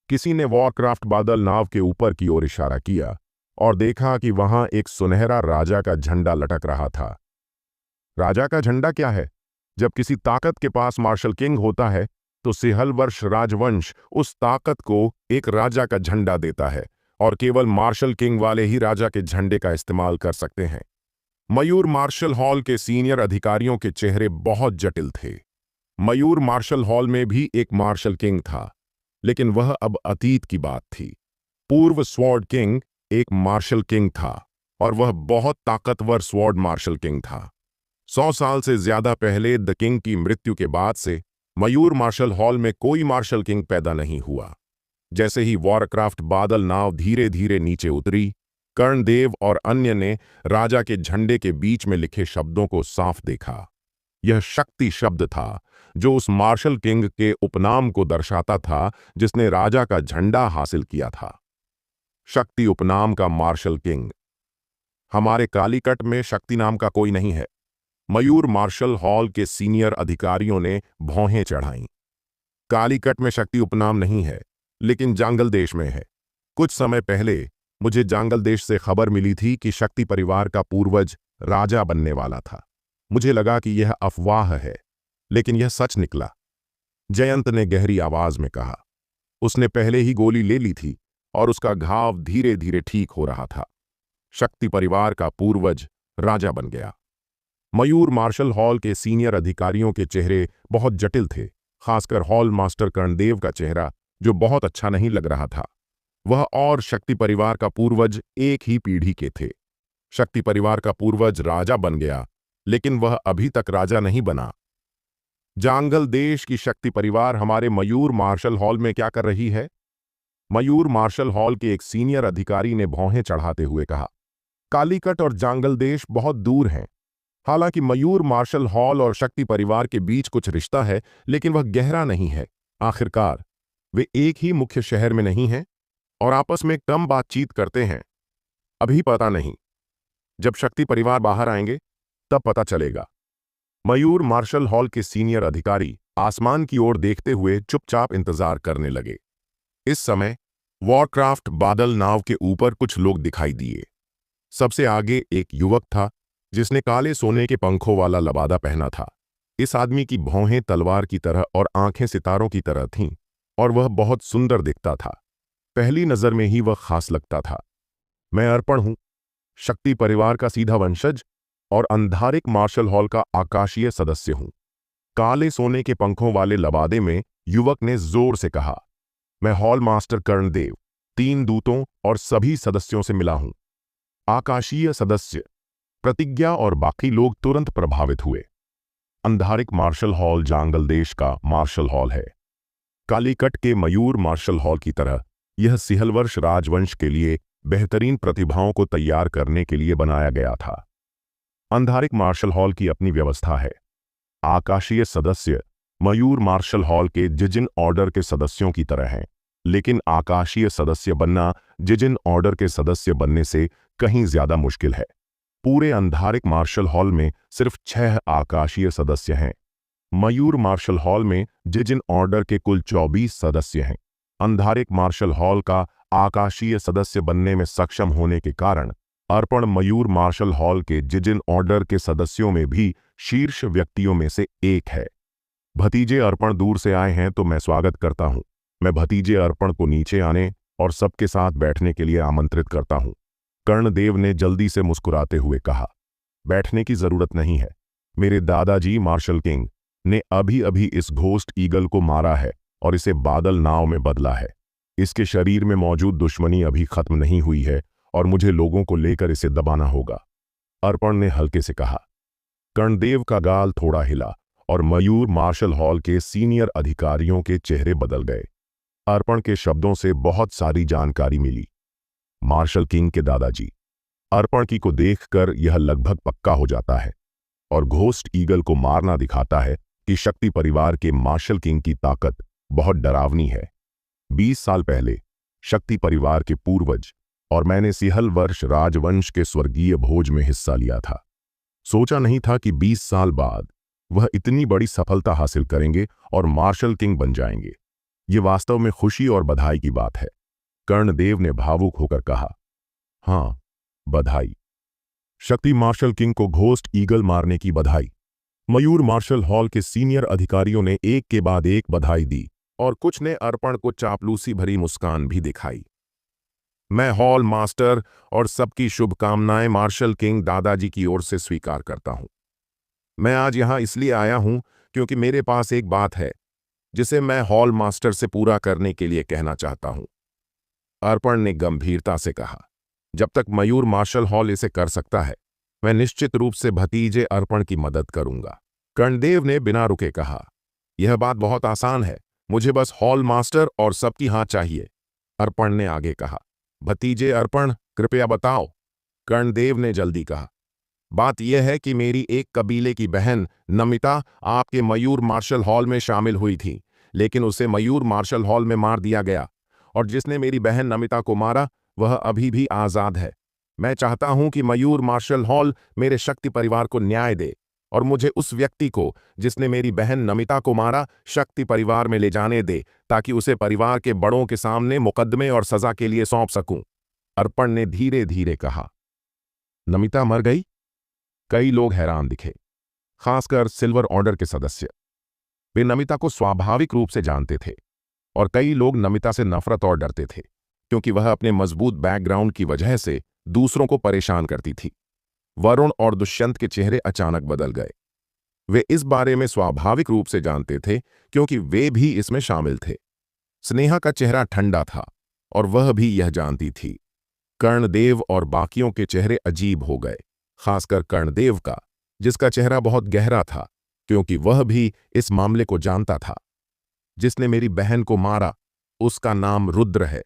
किसी ने वॉरक्राफ्ट बादल नाव के ऊपर की ओर इशारा किया और देखा कि वहां एक सुनहरा राजा का झंडा लटक रहा था। राजा का झंडा क्या है? जब किसी ताकत के पास मार्शल किंग होता है तो सिहल वर्ष राजवंश उस ताकत को एक राजा का झंडा देता है और केवल मार्शल किंग वाले ही राजा के झंडे का इस्तेमाल कर सकते हैं। मयूर मार्शल हॉल के सीनियर अधिकारियों के चेहरे बहुत जटिल थे। मयूर मार्शल हॉल में भी एक मार्शल किंग था, लेकिन वह अब अतीत की बात थी। पूर्व स्वॉर्ड किंग एक मार्शल किंग था और वह बहुत ताकतवर स्वॉर्ड मार्शल किंग था। 100 साल से ज्यादा पहले द किंग की मृत्यु के बाद से मयूर मार्शल हॉल में कोई मार्शल किंग पैदा नहीं हुआ। जैसे ही वॉरक्राफ्ट बादल नाव धीरे धीरे नीचे उतरी, कर्णदेव और अन्य ने राजा के झंडे के बीच में लिखे शब्दों को साफ देखा। यह शक्ति शब्द था, जो उस मार्शल किंग के उपनाम को दर्शाता था जिसने राजा का झंडा हासिल किया था। शक्ति उपनाम का मार्शल किंग। हमारे कालीकट में शक्ति नाम का कोई नहीं है। मयूर मार्शल हॉल के सीनियर अधिकारियों ने भौहें चढ़ाईं। कालीकट में शक्ति उपनाम नहीं है, लेकिन जांगल देश में है। कुछ समय पहले मुझे जांगल देश से खबर मिली थी कि शक्ति परिवार का पूर्वज राजा बनने वाला था। मुझे लगा कि यह अफवाह है, लेकिन यह सच निकला। जयंत ने गहरी आवाज में कहा। उसने पहले ही गोली ले ली थी और उसका घाव धीरे धीरे ठीक हो रहा था। शक्ति परिवार का पूर्वज राजा बन गया। मयूर मार्शल हॉल के सीनियर अधिकारियों के चेहरे बहुत जटिल थे, खासकर हॉल मास्टर कर्णदेव का चेहरा, जो बहुत अच्छा नहीं लग रहा था। वह और शक्ति परिवार का पूर्वज एक ही पीढ़ी के थे। शक्ति परिवार का पूर्वज राजा बन गया, लेकिन वह अभी तक राजा नहीं बना। जांगल देश की शक्ति परिवार हमारे मयूर मार्शल हॉल में क्या कर रही है? मयूर मार्शल हॉल के एक सीनियर अधिकारी ने भौहें चढ़ाते हुए कहा। कालीकट और जांगल देश बहुत दूर हैं। हालांकि मयूर मार्शल हॉल और शक्ति परिवार के बीच कुछ रिश्ता है, लेकिन वह गहरा नहीं है। आखिरकार वे एक ही मुख्य शहर में नहीं हैं और आपस में कम बातचीत करते हैं। अभी पता नहीं, जब शक्ति परिवार बाहर आएंगे तब पता चलेगा। मयूर मार्शल हॉल के सीनियर अधिकारी आसमान की ओर देखते हुए चुपचाप इंतजार करने लगे। इस समय वॉरक्राफ्ट बादल नाव के ऊपर कुछ लोग दिखाई दिए। सबसे आगे एक युवक था जिसने काले सोने के पंखों वाला लबादा पहना था। इस आदमी की भौहें तलवार की तरह और आंखें सितारों की तरह थीं और वह बहुत सुंदर दिखता था। पहली नजर में ही वह खास लगता था। मैं अर्पण हूं, शक्ति परिवार का सीधा वंशज और अंधारिक मार्शल हॉल का आकाशीय सदस्य हूं। काले सोने के पंखों वाले लबादे में युवक ने जोर से कहा। मैं हॉल मास्टर कर्णदेव, 3 दूतों और सभी सदस्यों से मिला हूं। आकाशीय सदस्य, प्रतिज्ञा और बाकी लोग तुरंत प्रभावित हुए। अंधारिक मार्शल हॉल जांगल देश का मार्शल हॉल है। कालीकट के मयूर मार्शल हॉल की तरह यह सिहलवर्ष राजवंश के लिए बेहतरीन प्रतिभाओं को तैयार करने के लिए बनाया गया था। अंधारिक मार्शल हॉल की अपनी व्यवस्था है। आकाशीय सदस्य मयूर मार्शल हॉल के जिजिन ऑर्डर के सदस्यों की तरह हैं, लेकिन आकाशीय सदस्य बनना जिजिन ऑर्डर के सदस्य बनने से कहीं ज्यादा मुश्किल है। पूरे अंधारिक मार्शल हॉल में सिर्फ 6 आकाशीय सदस्य हैं। मयूर मार्शल हॉल में जिजिन ऑर्डर के कुल 24 सदस्य हैं। अंधारिक मार्शल हॉल का आकाशीय सदस्य बनने में सक्षम होने के कारण अर्पण मयूर मार्शल हॉल के जिजिन ऑर्डर के सदस्यों में भी शीर्ष व्यक्तियों में से एक है। भतीजे अर्पण दूर से आए हैं तो मैं स्वागत करता हूं। मैं भतीजे अर्पण को नीचे आने और सबके साथ बैठने के लिए आमंत्रित करता हूं। कर्णदेव ने जल्दी से मुस्कुराते हुए कहा, बैठने की जरूरत नहीं है। मेरे दादाजी मार्शल किंग ने अभी अभी इस घोस्ट ईगल को मारा है और इसे बादल नाव में बदला है। इसके शरीर में मौजूद दुश्मनी अभी खत्म नहीं हुई है और मुझे लोगों को लेकर इसे दबाना होगा, अर्पण ने हल्के से कहा। कर्णदेव का गाल थोड़ा हिला और मयूर मार्शल हॉल के सीनियर अधिकारियों के चेहरे बदल गए। अर्पण के शब्दों से बहुत सारी जानकारी मिली। मार्शल किंग के दादाजी। अर्पण की को देखकर यह लगभग पक्का हो जाता है और घोस्ट ईगल को मारना दिखाता है कि शक्ति परिवार के मार्शल किंग की ताकत बहुत डरावनी है। 20 साल पहले शक्ति परिवार के पूर्वज और मैंने सिहल वर्ष राजवंश के स्वर्गीय भोज में हिस्सा लिया था। सोचा नहीं था कि 20 साल बाद वह इतनी बड़ी सफलता हासिल करेंगे और मार्शल किंग बन जाएंगे। ये वास्तव में खुशी और बधाई की बात है, कर्णदेव ने भावुक होकर कहा। हां, बधाई। शक्ति मार्शल किंग को घोस्ट ईगल मारने की बधाई। मयूर मार्शल हॉल के सीनियर अधिकारियों ने एक के बाद एक बधाई दी और कुछ ने अर्पण को चापलूसी भरी मुस्कान भी दिखाई। मैं हॉल मास्टर और सबकी शुभकामनाएं मार्शल किंग दादाजी की ओर से स्वीकार करता हूं। मैं आज यहां इसलिए आया हूं क्योंकि मेरे पास एक बात है जिसे मैं हॉल मास्टर से पूरा करने के लिए कहना चाहता हूं, अर्पण ने गंभीरता से कहा। जब तक मयूर मार्शल हॉल इसे कर सकता है, मैं निश्चित रूप से भतीजे अर्पण की मदद करूंगा, कर्णदेव ने बिना रुके कहा। यह बात बहुत आसान है, मुझे बस हॉल मास्टर और सबकी हाथ चाहिए, अर्पण ने आगे कहा। भतीजे अर्पण, कृपया बताओ, कर्णदेव ने जल्दी कहा। बात यह है कि मेरी एक कबीले की बहन नमिता आपके मयूर मार्शल हॉल में शामिल हुई थी, लेकिन उसे मयूर मार्शल हॉल में मार दिया गया और जिसने मेरी बहन नमिता को मारा वह अभी भी आजाद है। मैं चाहता हूं कि मयूर मार्शल हॉल मेरे शक्ति परिवार को न्याय दे और मुझे उस व्यक्ति को जिसने मेरी बहन नमिता को मारा शक्ति परिवार में ले जाने दे ताकि उसे परिवार के बड़ों के सामने मुकदमे और सजा के लिए सौंप सकूं, अर्पण ने धीरे धीरे कहा। नमिता मर गई? कई लोग हैरान दिखे, खासकर सिल्वर ऑर्डर के सदस्य। वे नमिता को स्वाभाविक रूप से जानते थे और कई लोग नमिता से नफरत और डरते थे क्योंकि वह अपने मजबूत बैकग्राउंड की वजह से दूसरों को परेशान करती थी। वरुण और दुष्यंत के चेहरे अचानक बदल गए। वे इस बारे में स्वाभाविक रूप से जानते थे क्योंकि वे भी इसमें शामिल थे। स्नेहा का चेहरा ठंडा था और वह भी यह जानती थी। कर्णदेव और बाकियों के चेहरे अजीब हो गए, खासकर कर्णदेव का, जिसका चेहरा बहुत गहरा था क्योंकि वह भी इस मामले को जानता था। जिसने मेरी बहन को मारा उसका नाम रुद्र है।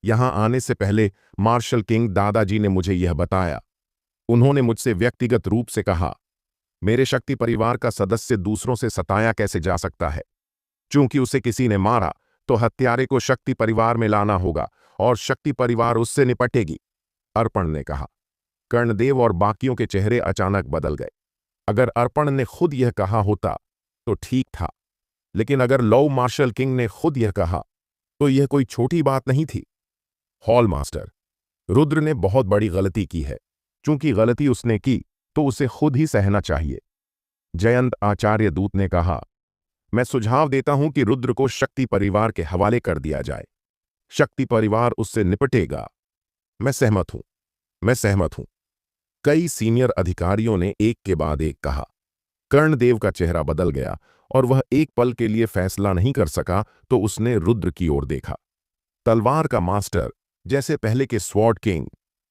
यहां आने से पहले मार्शल किंग दादाजी ने मुझे यह बताया। उन्होंने मुझसे व्यक्तिगत रूप से कहा, मेरे शक्ति परिवार का सदस्य दूसरों से सताया कैसे जा सकता है? चूंकि उसे किसी ने मारा तो हत्यारे को शक्ति परिवार में लाना होगा और शक्ति परिवार उससे निपटेगी, अर्पण ने कहा। कर्णदेव और बाकियों के चेहरे अचानक बदल गए। अगर अर्पण ने खुद यह कहा होता तो ठीक था, लेकिन अगर लौ मार्शल किंग ने खुद यह कहा तो यह कोई छोटी बात नहीं थी। हॉल मास्टर, रुद्र ने बहुत बड़ी गलती की है। चूंकि गलती उसने की तो उसे खुद ही सहना चाहिए, जयंत आचार्य दूत ने कहा। मैं सुझाव देता हूं कि रुद्र को शक्ति परिवार के हवाले कर दिया जाए। शक्ति परिवार उससे निपटेगा। मैं सहमत हूं, कई सीनियर अधिकारियों ने एक के बाद एक कहा। कर्णदेव का चेहरा बदल गया और वह एक पल के लिए फैसला नहीं कर सका तो उसने रुद्र की ओर देखा। तलवार का मास्टर, जैसे पहले के स्वॉर्ड किंग,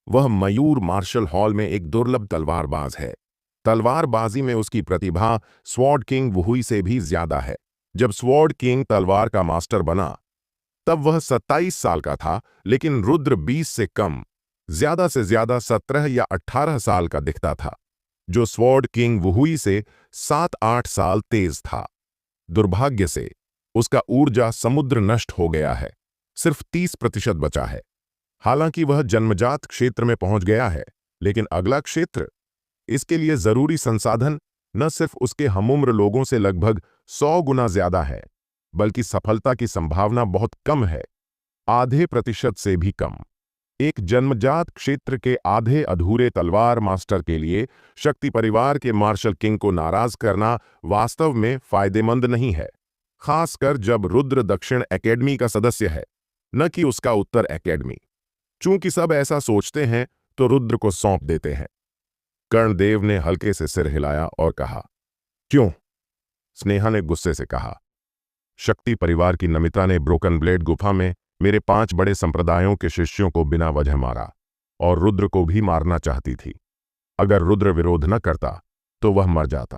वह मयूर मार्शल हॉल में एक दुर्लभ तलवारबाज है। तलवारबाजी में उसकी प्रतिभा स्वॉर्ड किंग वुहुई से भी ज्यादा है। जब स्वॉर्ड किंग तलवार का मास्टर बना तब वह 27 साल का था, लेकिन रुद्र 20 से कम, ज्यादा से ज्यादा 17 या 18 साल का दिखता था, जो स्वॉर्ड किंग वुहुई से 7-8 साल तेज था। दुर्भाग्य से उसका ऊर्जा समुद्र नष्ट हो गया है, सिर्फ 30% बचा है। हालांकि वह जन्मजात क्षेत्र में पहुंच गया है, लेकिन अगला क्षेत्र, इसके लिए जरूरी संसाधन न सिर्फ उसके हमउम्र लोगों से लगभग 100 गुना ज्यादा है, बल्कि सफलता की संभावना बहुत कम है, आधे प्रतिशत से भी कम। एक जन्मजात क्षेत्र के आधे अधूरे तलवार मास्टर के लिए शक्ति परिवार के मार्शल किंग को नाराज करना वास्तव में फायदेमंद नहीं है, खासकर जब रुद्र दक्षिण एकेडमी का सदस्य है, न कि उसका उत्तर एकेडमी। चूंकि सब ऐसा सोचते हैं तो रुद्र को सौंप देते हैं। कर्णदेव ने हल्के से सिर हिलाया और कहा, क्यों? स्नेहा ने गुस्से से कहा, शक्ति परिवार की नमिता ने ब्रोकन ब्लेड गुफा में मेरे 5 बड़े संप्रदायों के शिष्यों को बिना वजह मारा और रुद्र को भी मारना चाहती थी। अगर रुद्र विरोध न करता तो वह मर जाता।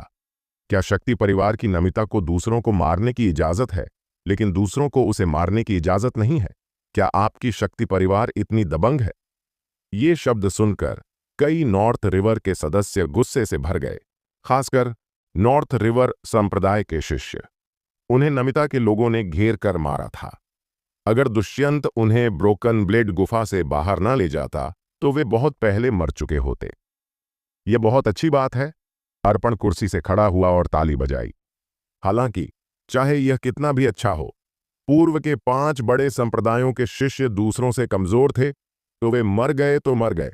क्या शक्ति परिवार की नमिता को दूसरों को मारने की इजाजत है, लेकिन दूसरों को उसे मारने की इजाजत नहीं है? क्या आपकी शक्ति परिवार इतनी दबंग है? ये शब्द सुनकर कई नॉर्थ रिवर के सदस्य गुस्से से भर गए, खासकर नॉर्थ रिवर संप्रदाय के शिष्य। उन्हें नमिता के लोगों ने घेर कर मारा था। अगर दुष्यंत उन्हें ब्रोकन ब्लेड गुफा से बाहर ना ले जाता तो वे बहुत पहले मर चुके होते। यह बहुत अच्छी बात है। अर्पण कुर्सी से खड़ा हुआ और ताली बजाई। हालांकि चाहे यह कितना भी अच्छा हो, पूर्व के 5 बड़े संप्रदायों के शिष्य दूसरों से कमजोर थे, तो वे मर गए तो मर गए।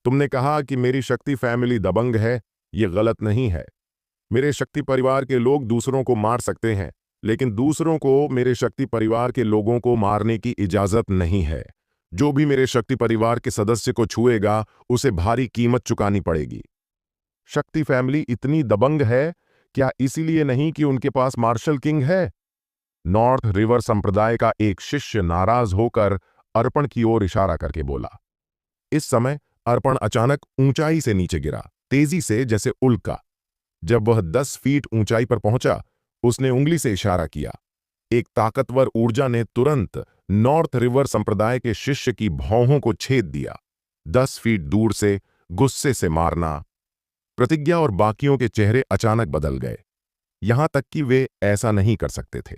तुमने कहा कि मेरी शक्ति फैमिली दबंग है, यह गलत नहीं है। मेरे शक्ति परिवार के लोग दूसरों को मार सकते हैं, लेकिन दूसरों को मेरे शक्ति परिवार के लोगों को मारने की इजाजत नहीं है। जो भी मेरे शक्ति परिवार के सदस्य को छुएगा उसे भारी कीमत चुकानी पड़ेगी। शक्ति फैमिली इतनी दबंग है, क्या इसीलिए नहीं कि उनके पास मार्शल किंग है? नॉर्थ रिवर संप्रदाय का एक शिष्य नाराज होकर अर्पण की ओर इशारा करके बोला। इस समय अर्पण अचानक ऊंचाई से नीचे गिरा, तेजी से जैसे उल्का। जब वह 10 फीट ऊंचाई पर पहुंचा, उसने उंगली से इशारा किया। एक ताकतवर ऊर्जा ने तुरंत नॉर्थ रिवर संप्रदाय के शिष्य की भौहों को छेद दिया। 10 फीट दूर से गुस्से से मारना। प्रतिज्ञा और बाकियों के चेहरे अचानक बदल गए, यहां तक कि वे ऐसा नहीं कर सकते थे।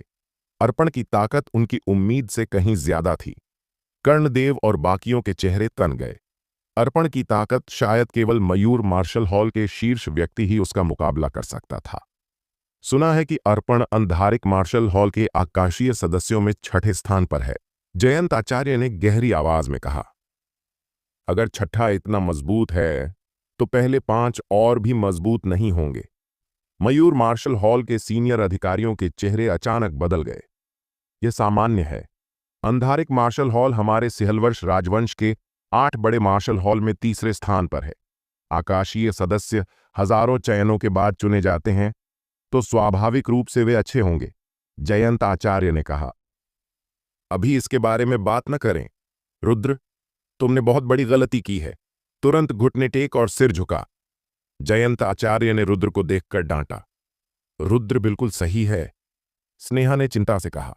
अर्पण की ताकत उनकी उम्मीद से कहीं ज्यादा थी। कर्णदेव और बाकियों के चेहरे तन गए। अर्पण की ताकत शायद केवल मयूर मार्शल हॉल के शीर्ष व्यक्ति ही उसका मुकाबला कर सकता था। सुना है कि अर्पण अंधारिक मार्शल हॉल के आकाशीय सदस्यों में 6ठे स्थान पर है, जयंत आचार्य ने गहरी आवाज में कहा। अगर 6ठा इतना मजबूत है तो पहले 5 और भी मजबूत नहीं होंगे। मयूर मार्शल हॉल के सीनियर अधिकारियों के चेहरे अचानक बदल गए। यह सामान्य है। अंधारिक मार्शल हॉल हमारे सिहलवर्ष राजवंश के 8 बड़े मार्शल हॉल में तीसरे स्थान पर है। आकाशीय सदस्य हजारों चयनों के बाद चुने जाते हैं, तो स्वाभाविक रूप से वे अच्छे होंगे, जयंत आचार्य ने कहा। अभी इसके बारे में बात न करें। रुद्र, तुमने बहुत बड़ी गलती की है। तुरंत घुटने टेक और सिर झुका। जयंत आचार्य ने रुद्र को देखकर डांटा। रुद्र बिल्कुल सही है, स्नेहा ने चिंता से कहा।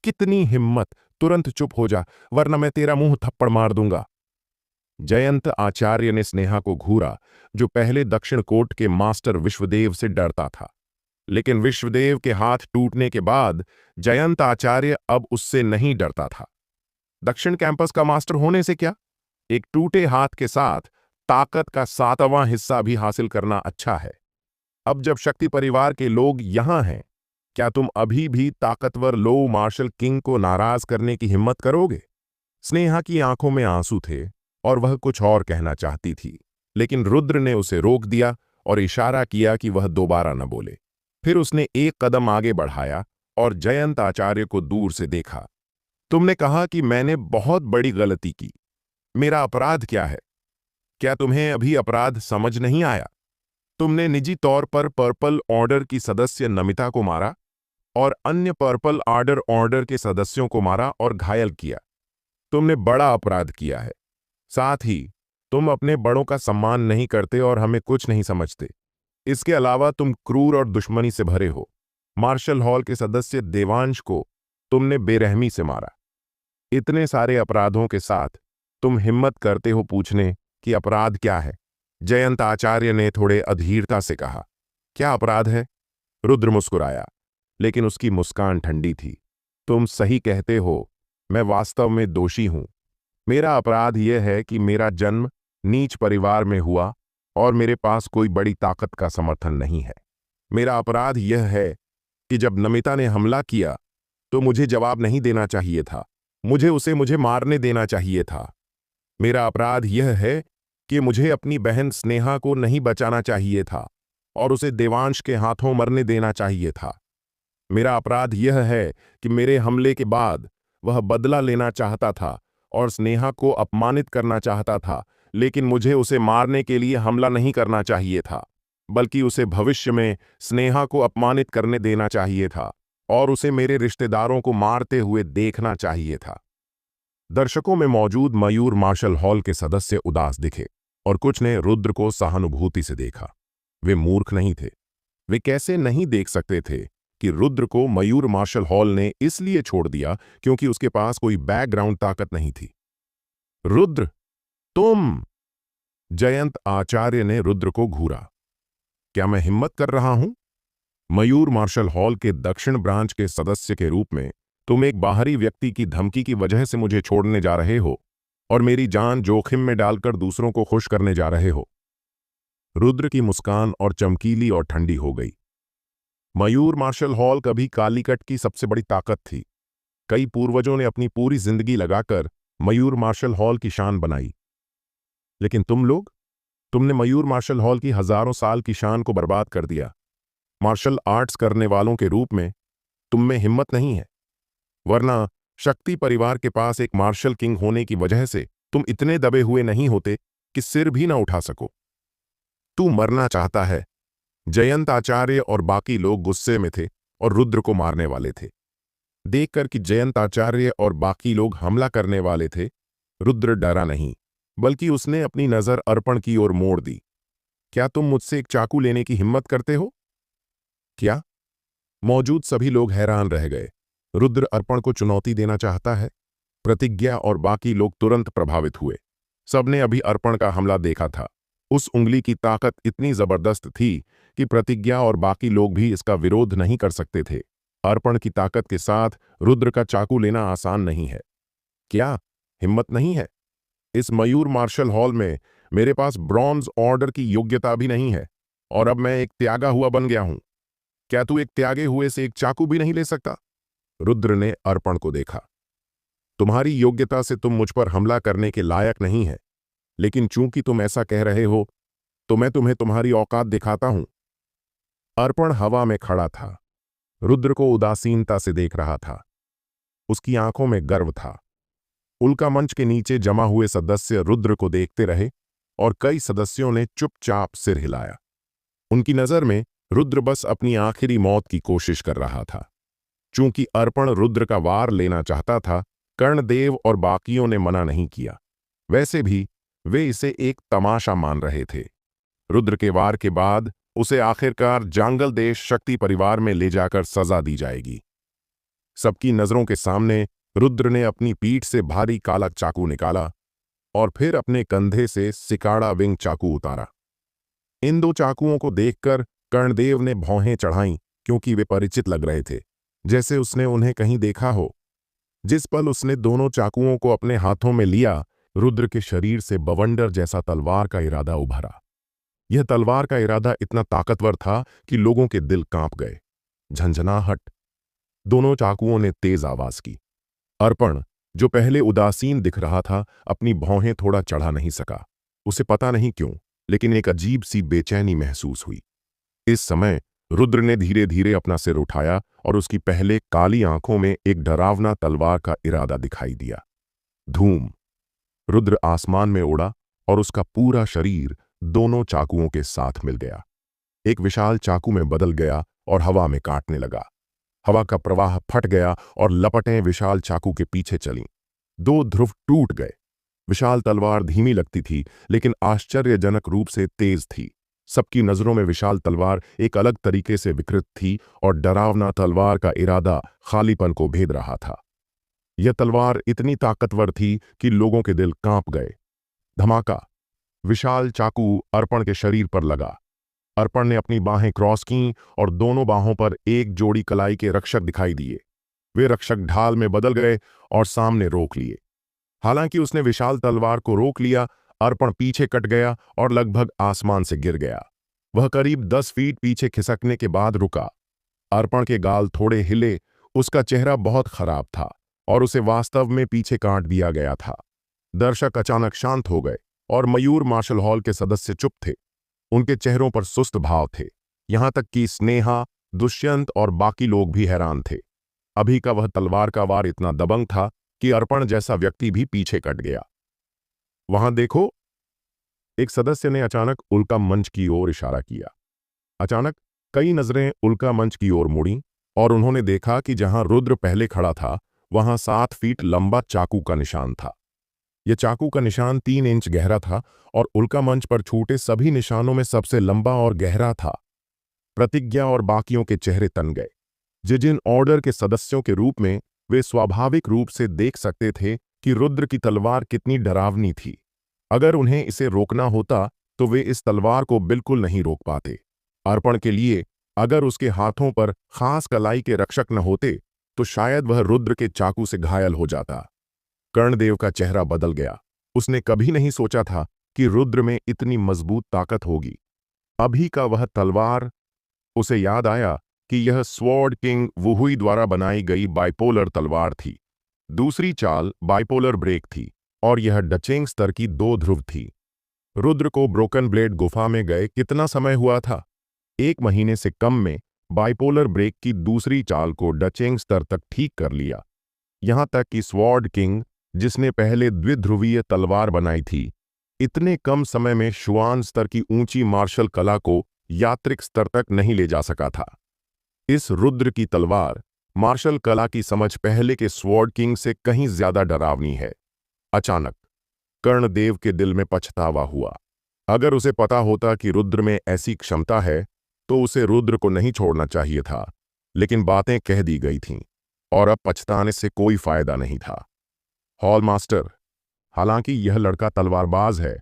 कितनी हिम्मत! तुरंत चुप हो जा, वरना मैं तेरा मुंह थप्पड़ मार दूंगा। जयंत आचार्य ने स्नेहा को घूरा, जो पहले दक्षिण कोट के मास्टर विश्वदेव से डरता था। लेकिन विश्वदेव के हाथ टूटने के बाद जयंत आचार्य अब उससे नहीं डरता था। दक्षिण कैंपस का मास्टर होने से क्या, एक टूटे हाथ के साथ ताकत का 7वां हिस्सा भी हासिल करना अच्छा है। अब जब शक्ति परिवार के लोग यहां हैं, क्या तुम अभी भी ताकतवर लो मार्शल किंग को नाराज करने की हिम्मत करोगे? स्नेहा की आंखों में आंसू थे और वह कुछ और कहना चाहती थी, लेकिन रुद्र ने उसे रोक दिया और इशारा किया कि वह दोबारा न बोले। फिर उसने एक कदम आगे बढ़ाया और जयंत आचार्य को दूर से देखा। तुमने कहा कि मैंने बहुत बड़ी गलती की। मेरा अपराध क्या है? क्या तुम्हें अभी अपराध समझ नहीं आया? तुमने निजी तौर पर पर्पल ऑर्डर की सदस्य नमिता को मारा और अन्य पर्पल ऑर्डर के सदस्यों को मारा और घायल किया। तुमने बड़ा अपराध किया है। साथ ही तुम अपने बड़ों का सम्मान नहीं करते और हमें कुछ नहीं समझते। इसके अलावा तुम क्रूर और दुश्मनी से भरे हो। मार्शल हॉल के सदस्य देवांश को तुमने बेरहमी से मारा। इतने सारे अपराधों के साथ तुम हिम्मत करते हो पूछने कि अपराध क्या है? जयंत आचार्य ने थोड़े अधीरता से कहा। क्या अपराध है? रुद्र मुस्कुराया, लेकिन उसकी मुस्कान ठंडी थी। तुम सही कहते हो, मैं वास्तव में दोषी हूं। मेरा अपराध यह है कि मेरा जन्म नीच परिवार में हुआ और मेरे पास कोई बड़ी ताकत का समर्थन नहीं है। मेरा अपराध यह है कि जब नमिता ने हमला किया तो मुझे जवाब नहीं देना चाहिए था। मुझे मारने देना चाहिए था। मेरा अपराध यह है कि मुझे अपनी बहन स्नेहा को नहीं बचाना चाहिए था और उसे देवांश के हाथों मरने देना चाहिए था। मेरा अपराध यह है कि मेरे हमले के बाद वह बदला लेना चाहता था और स्नेहा को अपमानित करना चाहता था, लेकिन मुझे उसे मारने के लिए हमला नहीं करना चाहिए था, बल्कि उसे भविष्य में स्नेहा को अपमानित करने देना चाहिए था और उसे मेरे रिश्तेदारों को मारते हुए देखना चाहिए था। दर्शकों में मौजूद मयूर मार्शल हॉल के सदस्य उदास दिखे और कुछ ने रुद्र को सहानुभूति से देखा। वे मूर्ख नहीं थे। वे कैसे नहीं देख सकते थे कि रुद्र को मयूर मार्शल हॉल ने इसलिए छोड़ दिया क्योंकि उसके पास कोई बैकग्राउंड ताकत नहीं थी। रुद्र, तुम! जयंत आचार्य ने रुद्र को घूरा। क्या मैं हिम्मत कर रहा हूं? मयूर मार्शल हॉल के दक्षिण ब्रांच के सदस्य के रूप में तुम एक बाहरी व्यक्ति की धमकी की वजह से मुझे छोड़ने जा रहे हो और मेरी जान जोखिम में डालकर दूसरों को खुश करने जा रहे हो। रुद्र की मुस्कान और चमकीली और ठंडी हो गई। मयूर मार्शल हॉल कभी कालीकट की सबसे बड़ी ताकत थी। कई पूर्वजों ने अपनी पूरी जिंदगी लगाकर मयूर मार्शल हॉल की शान बनाई। लेकिन तुम लोग, तुमने मयूर मार्शल हॉल की हजारों साल की शान को बर्बाद कर दिया। मार्शल आर्ट्स करने वालों के रूप में तुम में हिम्मत नहीं है, वरना शक्ति परिवार के पास एक मार्शल किंग होने की वजह से तुम इतने दबे हुए नहीं होते कि सिर भी ना उठा सको। तू मरना चाहता है। जयंत आचार्य और बाकी लोग गुस्से में थे और रुद्र को मारने वाले थे। देखकर कि जयंत आचार्य और बाकी लोग हमला करने वाले थे, रुद्र डरा नहीं, बल्कि उसने अपनी नजर अर्पण की ओर मोड़ दी। क्या तुम मुझसे एक चाकू लेने की हिम्मत करते हो? क्या? मौजूद सभी लोग हैरान रह गए। रुद्र अर्पण को चुनौती देना चाहता है? प्रतिज्ञा और बाकी लोग तुरंत प्रभावित हुए। सबने अभी अर्पण का हमला देखा था। उस उंगली की ताकत इतनी जबरदस्त थी कि प्रतिज्ञा और बाकी लोग भी इसका विरोध नहीं कर सकते थे। अर्पण की ताकत के साथ रुद्र का चाकू लेना आसान नहीं है। क्या हिम्मत नहीं है? इस मयूर मार्शल हॉल में मेरे पास ब्रॉन्ज ऑर्डर की योग्यता भी नहीं है और अब मैं एक त्यागा हुआ बन गया हूं। क्या तू एक त्यागे हुए से एक चाकू भी नहीं ले सकता? रुद्र ने अर्पण को देखा। तुम्हारी योग्यता से तुम मुझ पर हमला करने के लायक नहीं है, लेकिन चूंकि तुम ऐसा कह रहे हो तो मैं तुम्हें तुम्हारी औकात दिखाता हूं। अर्पण हवा में खड़ा था, रुद्र को उदासीनता से देख रहा था। उसकी आंखों में गर्व था। उल्का मंच के नीचे जमा हुए सदस्य रुद्र को देखते रहे और कई सदस्यों ने चुपचाप सिर हिलाया। उनकी नजर में रुद्र बस अपनी आखिरी मौत की कोशिश कर रहा था। चूंकि अर्पण रुद्र का वार लेना चाहता था, कर्णदेव और बाकियों ने मना नहीं किया। वैसे भी वे इसे एक तमाशा मान रहे थे। रुद्र के वार के बाद उसे आखिरकार जांगल देश शक्ति परिवार में ले जाकर सजा दी जाएगी। सबकी नजरों के सामने रुद्र ने अपनी पीठ से भारी काला चाकू निकाला और फिर अपने कंधे से सिकाड़ा विंग चाकू उतारा। इन दो चाकुओं को देखकर कर्णदेव ने भौहें चढ़ाईं, क्योंकि वे परिचित लग रहे थे, जैसे उसने उन्हें कहीं देखा हो। जिस पल उसने दोनों चाकुओं को अपने हाथों में लिया, रुद्र के शरीर से बवंडर जैसा तलवार का इरादा उभरा। यह तलवार का इरादा इतना ताकतवर था कि लोगों के दिल कांप गए। झंझनाहट। दोनों चाकुओं ने तेज आवाज की। अर्पण, जो पहले उदासीन दिख रहा था, अपनी भौहें थोड़ा चढ़ा नहीं सका। उसे पता नहीं क्यों, लेकिन एक अजीब सी बेचैनी महसूस हुई। इस समय रुद्र ने धीरे धीरे अपना सिर उठाया और उसकी पहले काली आंखों में एक डरावना तलवार का इरादा दिखाई दिया। धूम। रुद्र आसमान में उड़ा और उसका पूरा शरीर दोनों चाकुओं के साथ मिल गया। एक विशाल चाकू में बदल गया और हवा में काटने लगा। हवा का प्रवाह फट गया और लपटें विशाल चाकू के पीछे चलीं। दो ध्रुव टूट गए। विशाल तलवार धीमी लगती थी, लेकिन आश्चर्यजनक रूप से तेज थी। सबकी नजरों में विशाल तलवार एक अलग तरीके से विकृत थी और डरावना तलवार का इरादा खालीपन को भेद रहा था। यह तलवार इतनी ताकतवर थी कि लोगों के दिल कांप गए। धमाका। विशाल चाकू अर्पण के शरीर पर लगा। अर्पण ने अपनी बाहें क्रॉस कीं और दोनों बाहों पर एक जोड़ी कलाई के रक्षक दिखाई दिए। वे रक्षक ढाल में बदल गए और सामने रोक लिए। हालांकि उसने विशाल तलवार को रोक लिया, अर्पण पीछे कट गया और लगभग आसमान से गिर गया। वह करीब 10 फीट पीछे खिसकने के बाद रुका। अर्पण के गाल थोड़े हिले, उसका चेहरा बहुत खराब था और उसे वास्तव में पीछे काट दिया गया था। दर्शक अचानक शांत हो गए और मयूर मार्शल हॉल के सदस्य चुप थे। उनके चेहरों पर सुस्त भाव थे। यहां तक कि स्नेहा, दुष्यंत और बाकी लोग भी हैरान थे। अभी का वह तलवार का वार इतना दबंग था कि अर्पण जैसा व्यक्ति भी पीछे कट गया। वहां देखो, एक सदस्य ने अचानक उल्का मंच की ओर इशारा किया। अचानक कई नजरें उल्का मंच की ओर मुड़ी और उन्होंने देखा कि जहां रुद्र पहले खड़ा था वहां 7 फीट लंबा चाकू का निशान था। यह चाकू का निशान 3 इंच गहरा था और उल्का मंच पर छूटे सभी निशानों में सबसे लंबा और गहरा था। प्रतिज्ञा और बाकियों के चेहरे तन गए। जिन ऑर्डर के सदस्यों के रूप में वे स्वाभाविक रूप से देख सकते थे कि रुद्र की तलवार कितनी डरावनी थी। अगर उन्हें इसे रोकना होता तो वे इस तलवार को बिल्कुल नहीं रोक पाते। अर्पण के लिए अगर उसके हाथों पर खास कलाई के रक्षक न होते तो शायद वह रुद्र के चाकू से घायल हो जाता। कर्णदेव का चेहरा बदल गया। उसने कभी नहीं सोचा था कि रुद्र में इतनी मजबूत ताकत होगी। अभी का वह तलवार, उसे याद आया कि यह स्वॉर्ड किंग वुहुई द्वारा बनाई गई बाइपोलर तलवार थी। दूसरी चाल बाइपोलर ब्रेक थी और यह डचेंग स्तर की 2 ध्रुव थी। रुद्र को ब्रोकन ब्लेड गुफा में गए कितना समय हुआ था? 1 महीने से कम में बाइपोलर ब्रेक की दूसरी चाल को डचेंग स्तर तक ठीक कर लिया। यहां तक कि स्वॉर्ड किंग, जिसने पहले द्विध्रुवीय तलवार बनाई थी, इतने कम समय में शुआन स्तर की ऊंची मार्शल कला को यात्रिक स्तर तक नहीं ले जा सका था। इस रुद्र की तलवार मार्शल कला की समझ पहले के स्वॉर्ड किंग से कहीं ज्यादा डरावनी है। अचानक कर्णदेव के दिल में पछतावा हुआ। अगर उसे पता होता कि रुद्र में ऐसी क्षमता है तो उसे रुद्र को नहीं छोड़ना चाहिए था, लेकिन बातें कह दी गई थीं और अब पछताने से कोई फायदा नहीं था। हॉल मास्टर, हालांकि यह लड़का तलवारबाज है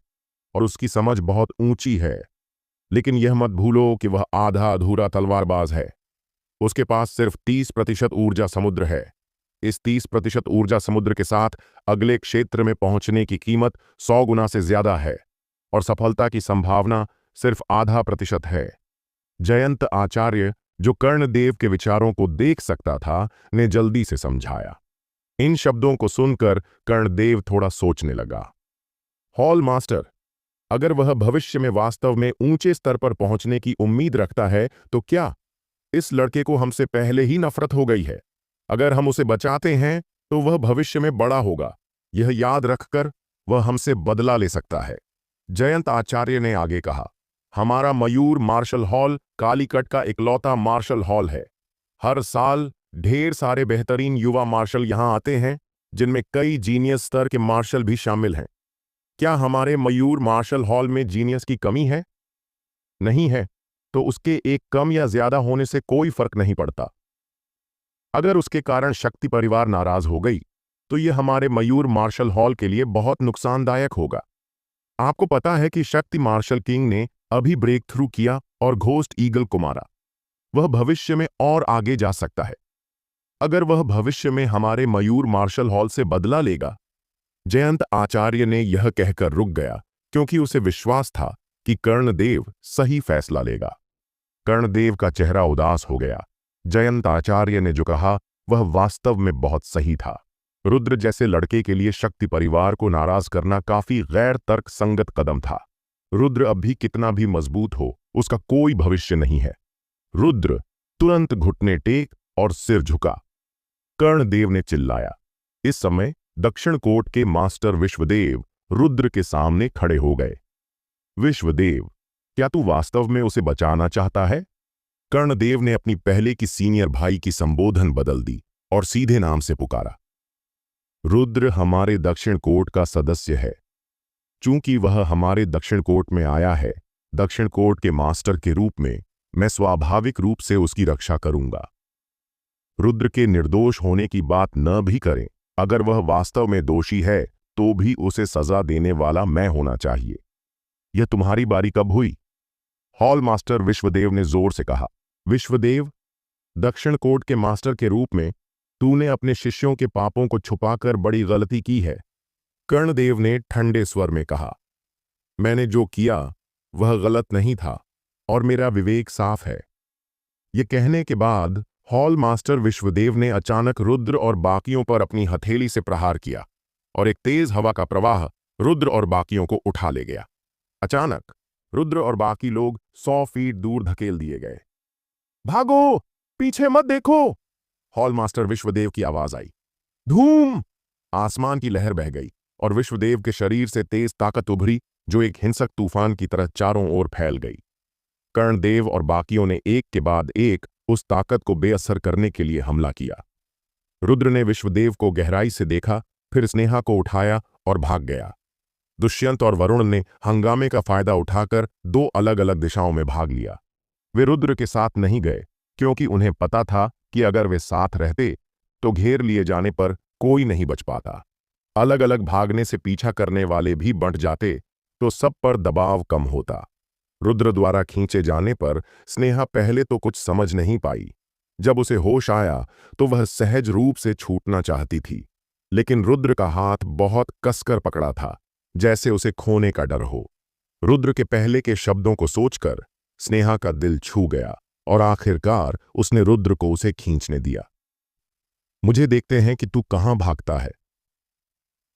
और उसकी समझ बहुत ऊंची है, लेकिन यह मत भूलो कि वह आधा अधूरा तलवारबाज है। उसके पास सिर्फ 30% ऊर्जा समुद्र है। इस 30% ऊर्जा समुद्र के साथ अगले क्षेत्र में पहुंचने की कीमत 100 गुना से ज्यादा है और सफलता की संभावना सिर्फ आधा प्रतिशत है। जयंत आचार्य, जो कर्णदेव के विचारों को देख सकता था, ने जल्दी से समझाया। इन शब्दों को सुनकर कर्णदेव थोड़ा सोचने लगा। हॉल मास्टर, अगर वह भविष्य में वास्तव में ऊंचे स्तर पर पहुंचने की उम्मीद रखता है तो क्या इस लड़के को हमसे पहले ही नफरत हो गई है? अगर हम उसे बचाते हैं तो वह भविष्य में बड़ा होगा। यह याद रखकर वह हमसे बदला ले सकता है। जयंत आचार्य ने आगे कहा, हमारा मयूर मार्शल हॉल कालीकट का इकलौता मार्शल हॉल है। हर साल ढेर सारे बेहतरीन युवा मार्शल यहां आते हैं, जिनमें कई जीनियस स्तर के मार्शल भी शामिल हैं। क्या हमारे मयूर मार्शल हॉल में जीनियस की कमी है? नहीं है, तो उसके एक कम या ज्यादा होने से कोई फर्क नहीं पड़ता। अगर उसके कारण शक्ति परिवार नाराज हो गई तो यह हमारे मयूर मार्शल हॉल के लिए बहुत नुकसानदायक होगा। आपको पता है कि शक्ति मार्शल किंग ने अभी ब्रेक थ्रू किया और घोस्ट ईगल को मारा। वह भविष्य में और आगे जा सकता है। अगर वह भविष्य में हमारे मयूर मार्शल हॉल से बदला लेगा। जयंत आचार्य ने यह कहकर रुक गया, क्योंकि उसे विश्वास था कि कर्णदेव सही फैसला लेगा। कर्णदेव का चेहरा उदास हो गया। जयंत आचार्य ने जो कहा वह वास्तव में बहुत सही था। रुद्र जैसे लड़के के लिए शक्ति परिवार को नाराज करना काफी गैर तर्क संगत कदम था। रुद्र अब भी कितना भी मजबूत हो, उसका कोई भविष्य नहीं है। रुद्र तुरंत घुटने टेक और सिर झुका। कर्णदेव ने चिल्लाया। इस समय दक्षिण कोट के मास्टर विश्वदेव रुद्र के सामने खड़े हो गए। विश्वदेव, क्या तू वास्तव में उसे बचाना चाहता है? कर्णदेव ने अपनी पहले की सीनियर भाई की संबोधन बदल दी और सीधे नाम से पुकारा। रुद्र हमारे दक्षिण कोट का सदस्य है। चूंकि वह हमारे दक्षिण कोट में आया है, दक्षिण कोट के मास्टर के रूप में मैं स्वाभाविक रूप से उसकी रक्षा करूंगा। रुद्र के निर्दोष होने की बात न भी करें, अगर वह वास्तव में दोषी है तो भी उसे सजा देने वाला मैं होना चाहिए। यह तुम्हारी बारी कब हुई? हॉल मास्टर विश्वदेव ने जोर से कहा। विश्वदेव, दक्षिण कोट के मास्टर के रूप में तूने अपने शिष्यों के पापों को छुपाकर बड़ी गलती की है। कर्णदेव ने ठंडे स्वर में कहा, मैंने जो किया वह गलत नहीं था और मेरा विवेक साफ है। ये कहने के बाद हॉल मास्टर विश्वदेव ने अचानक रुद्र और बाकियों पर अपनी हथेली से प्रहार किया और एक तेज हवा का प्रवाह रुद्र और बाकियों को उठा ले गया। अचानक रुद्र और बाकी लोग 100 फीट दूर धकेल दिए गए। भागो, पीछे मत देखो, हॉल मास्टर विश्वदेव की आवाज आई। धूम! आसमान की लहर बह गई और विश्वदेव के शरीर से तेज ताकत उभरी जो एक हिंसक तूफान की तरह चारों ओर फैल गई। कर्णदेव और बाकियों ने एक के बाद एक उस ताकत को बेअसर करने के लिए हमला किया। रुद्र ने विश्वदेव को गहराई से देखा, फिर स्नेहा को उठाया और भाग गया। दुष्यंत और वरुण ने हंगामे का फायदा उठाकर 2 अलग अलग दिशाओं में भाग लिया। वे रुद्र के साथ नहीं गए क्योंकि उन्हें पता था कि अगर वे साथ रहते तो घेर लिए जाने पर कोई नहीं बच पाता। अलग अलग भागने से पीछा करने वाले भी बंट जाते तो सब पर दबाव कम होता। रुद्र द्वारा खींचे जाने पर स्नेहा पहले तो कुछ समझ नहीं पाई। जब उसे होश आया तो वह सहज रूप से छूटना चाहती थी, लेकिन रुद्र का हाथ बहुत कसकर पकड़ा था, जैसे उसे खोने का डर हो। रुद्र के पहले के शब्दों को सोचकर स्नेहा का दिल छू गया और आखिरकार उसने रुद्र को उसे खींचने दिया। मुझे देखते हैं कि तू कहां भागता है।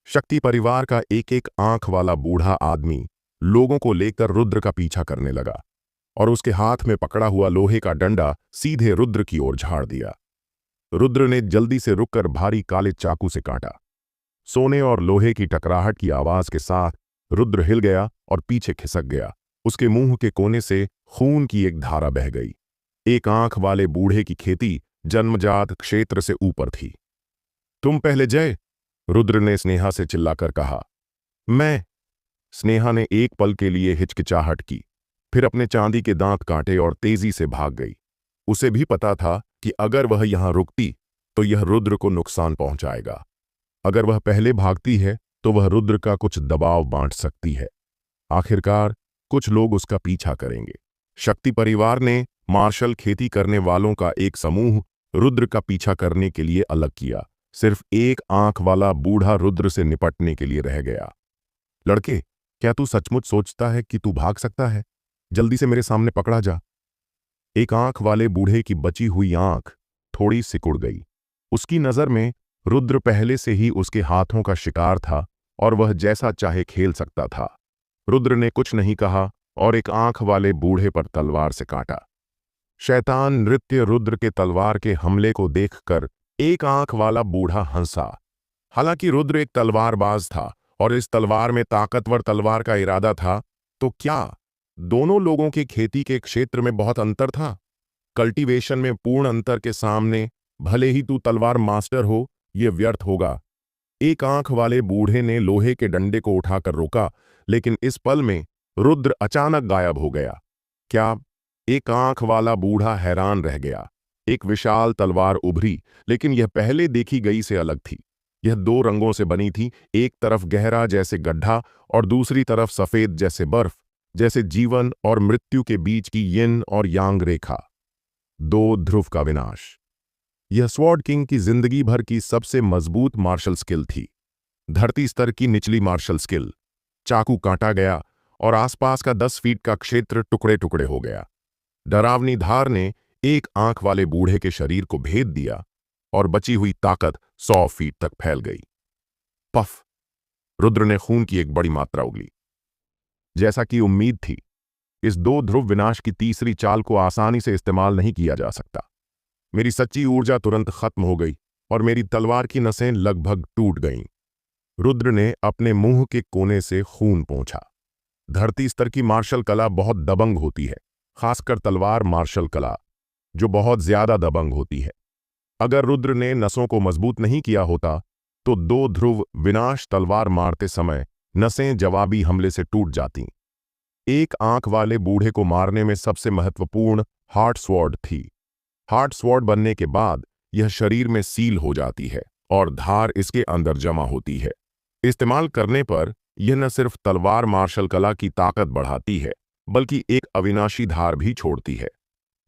शक्ति परिवार का एक एक आंख वाला बूढ़ा आदमी लोगों को लेकर रुद्र का पीछा करने लगा और उसके हाथ में पकड़ा हुआ लोहे का डंडा सीधे रुद्र की ओर झाड़ दिया। रुद्र ने जल्दी से रुककर भारी काले चाकू से काटा। सोने और लोहे की टकराहट की आवाज के साथ रुद्र हिल गया और पीछे खिसक गया। उसके मुंह के कोने से खून की एक धारा बह गई। एक आंख वाले बूढ़े की खेती जन्मजात क्षेत्र से ऊपर थी। तुम पहले जय, रुद्र ने स्नेहा से चिल्लाकर कहा। मैं। स्नेहा ने एक पल के लिए हिचकिचाहट की, फिर अपने चांदी के दांत काटे और तेजी से भाग गई। उसे भी पता था कि अगर वह यहां रुकती तो यह रुद्र को नुकसान पहुंचाएगा। अगर वह पहले भागती है तो वह रुद्र का कुछ दबाव बांट सकती है। आखिरकार कुछ लोग उसका पीछा करेंगे। शक्ति परिवार ने मार्शल खेती करने वालों का एक समूह रुद्र का पीछा करने के लिए अलग किया। सिर्फ एक आंख वाला बूढ़ा रुद्र से निपटने के लिए रह गया। लड़के, क्या तू सचमुच सोचता है कि तू भाग सकता है? जल्दी से मेरे सामने पकड़ा जा। एक आंख वाले बूढ़े की बची हुई आंख थोड़ी सिकुड़ गई। उसकी नजर में रुद्र पहले से ही उसके हाथों का शिकार था और वह जैसा चाहे खेल सकता था। रुद्र ने कुछ नहीं कहा और एक आंख वाले बूढ़े पर तलवार से काटा। शैतान नृत्य रुद्र के तलवार के हमले को देखकर एक आंख वाला बूढ़ा हंसा। हालांकि रुद्र एक तलवारबाज था और इस तलवार में ताकतवर तलवार का इरादा था, तो क्या दोनों लोगों की खेती के क्षेत्र में बहुत अंतर था? कल्टीवेशन में पूर्ण अंतर के सामने भले ही तू तलवार मास्टर हो, यह व्यर्थ होगा। एक आंख वाले बूढ़े ने लोहे के डंडे को उठाकर रोका, लेकिन इस पल में रुद्र अचानक गायब हो गया। क्या? एक आंख वाला बूढ़ा हैरान रह गया। एक विशाल तलवार उभरी, लेकिन यह पहले देखी गई से अलग थी। यह 2 रंगों से बनी थी, एक तरफ गहरा जैसे गड्ढा और दूसरी तरफ सफेद जैसे बर्फ, जैसे जीवन और मृत्यु के बीच की यिन और यांग रेखा। 2 ध्रुव का विनाश। यह स्वॉर्ड किंग की जिंदगी भर की सबसे मजबूत मार्शल स्किल थी। धरती स्तर की निचली मार्शल स्किल। चाकू काटा गया और आसपास का 10 फीट का क्षेत्र टुकड़े टुकड़े हो गया। डरावनी धार ने एक आंख वाले बूढ़े के शरीर को भेद दिया और बची हुई ताकत 100 फीट तक फैल गई। पफ! रुद्र ने खून की एक बड़ी मात्रा उगली। जैसा कि उम्मीद थी, इस 2 ध्रुव विनाश की तीसरी चाल को आसानी से इस्तेमाल नहीं किया जा सकता। मेरी सच्ची ऊर्जा तुरंत खत्म हो गई और मेरी तलवार की नसें लगभग टूट गईं। रुद्र ने अपने मुंह के कोने से खून पोंछा। धरती स्तर की मार्शल कला बहुत दबंग होती है, खासकर तलवार मार्शल कला, जो बहुत ज्यादा दबंग होती है। अगर रुद्र ने नसों को मजबूत नहीं किया होता तो 2 ध्रुव विनाश तलवार मारते समय नसें जवाबी हमले से टूट जातीं। एक आंख वाले बूढ़े को मारने में सबसे महत्वपूर्ण हार्ट स्वॉर्ड थी। हार्ट स्वॉर्ड बनने के बाद यह शरीर में सील हो जाती है और धार इसके अंदर जमा होती है। इस्तेमाल करने पर यह न सिर्फ तलवार मार्शल कला की ताकत बढ़ाती है, बल्कि एक अविनाशी धार भी छोड़ती है।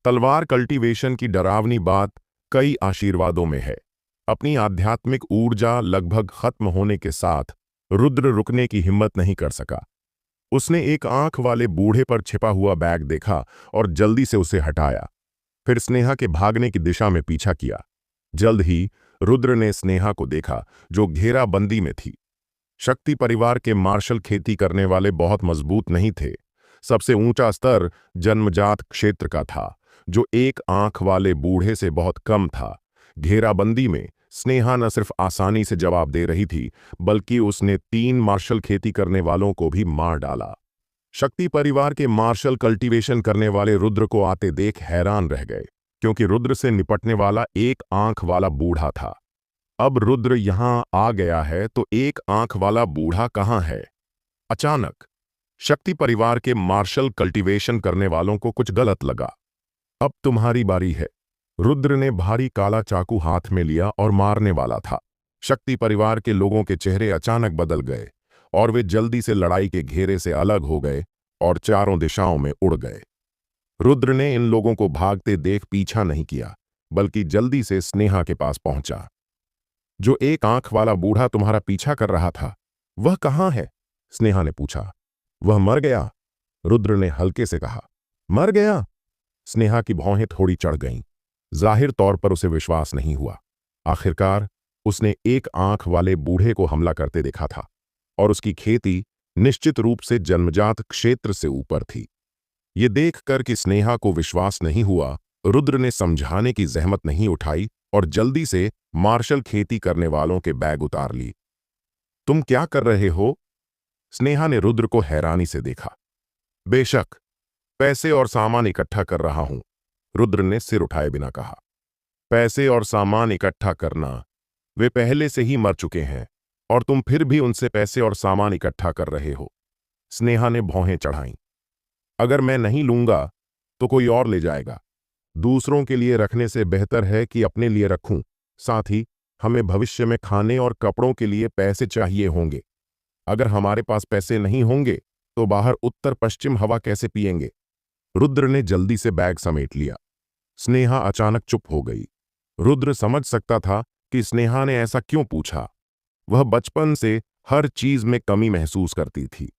तलवार कल्टीवेशन की डरावनी बात कई आशीर्वादों में है। अपनी आध्यात्मिक ऊर्जा लगभग खत्म होने के साथ रुद्र रुकने की हिम्मत नहीं कर सका। उसने एक आंख वाले बूढ़े पर छिपा हुआ बैग देखा और जल्दी से उसे हटाया। फिर स्नेहा के भागने की दिशा में पीछा किया। जल्द ही रुद्र ने स्नेहा को देखा, जो घेराबंदी में थी। शक्ति परिवार के मार्शल खेती करने वाले बहुत मजबूत नहीं थे। सबसे ऊंचा स्तर जन्मजात क्षेत्र का था, जो एक आंख वाले बूढ़े से बहुत कम था। घेराबंदी में स्नेहा न सिर्फ आसानी से जवाब दे रही थी, बल्कि उसने 3 मार्शल खेती करने वालों को भी मार डाला। शक्ति परिवार के मार्शल कल्टीवेशन करने वाले रुद्र को आते देख हैरान रह गए, क्योंकि रुद्र से निपटने वाला एक आंख वाला बूढ़ा था। अब रुद्र यहां आ गया है तो एक आंख वाला बूढ़ा कहां है? अचानक शक्ति परिवार के मार्शल कल्टीवेशन करने वालों को कुछ गलत लगा। अब तुम्हारी बारी है। रुद्र ने भारी काला चाकू हाथ में लिया और मारने वाला था। शक्ति परिवार के लोगों के चेहरे अचानक बदल गए और वे जल्दी से लड़ाई के घेरे से अलग हो गए और चारों दिशाओं में उड़ गए। रुद्र ने इन लोगों को भागते देख पीछा नहीं किया, बल्कि जल्दी से स्नेहा के पास पहुंचा। जो एक आंख वाला बूढ़ा तुम्हारा पीछा कर रहा था, वह कहां है? स्नेहा ने पूछा। वह मर गया, रुद्र ने हल्के से कहा। मर गया? स्नेहा की भौहें थोड़ी चढ़ गईं। जाहिर तौर पर उसे विश्वास नहीं हुआ। आखिरकार उसने एक आंख वाले बूढ़े को हमला करते देखा था, और उसकी खेती निश्चित रूप से जन्मजात क्षेत्र से ऊपर थी। ये देखकर कि स्नेहा को विश्वास नहीं हुआ, रुद्र ने समझाने की जहमत नहीं उठाई और जल्दी से मार्शल खेती करने वालों के बैग उतार ली। तुम क्या कर रहे हो? स्नेहा ने रुद्र को हैरानी से देखा। बेशक, पैसे और सामान इकट्ठा कर रहा हूं, रुद्र ने सिर उठाए बिना कहा। पैसे और सामान इकट्ठा करना? वे पहले से ही मर चुके हैं और तुम फिर भी उनसे पैसे और सामान इकट्ठा कर रहे हो। स्नेहा ने भौहें चढ़ाईं। अगर मैं नहीं लूंगा तो कोई और ले जाएगा। दूसरों के लिए रखने से बेहतर है कि अपने लिए रखूं। साथ ही हमें भविष्य में खाने और कपड़ों के लिए पैसे चाहिए होंगे। अगर हमारे पास पैसे नहीं होंगे तो बाहर उत्तर पश्चिम हवा कैसे पिएंगे? रुद्र ने जल्दी से बैग समेट लिया। स्नेहा अचानक चुप हो गई। रुद्र समझ सकता था कि स्नेहा ने ऐसा क्यों पूछा। वह बचपन से हर चीज में कमी महसूस करती थी।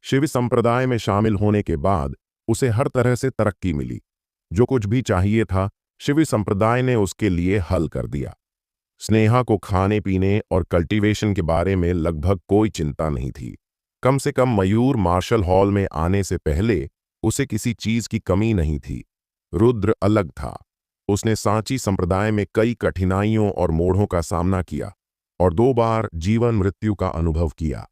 शिव संप्रदाय में शामिल होने के बाद उसे हर तरह से तरक्की मिली। जो कुछ भी चाहिए था, शिव संप्रदाय ने उसके लिए हल कर दिया। स्नेहा को खाने पीने और कल्टीवेशन के बारे में लगभग कोई चिंता नहीं थी। कम से कम मयूर मार्शल हॉल में आने से पहले उसे किसी चीज की कमी नहीं थी। रुद्र अलग था। उसने सांची संप्रदाय में कई कठिनाइयों और मोड़ों का सामना किया और 2 बार जीवन मृत्यु का अनुभव किया।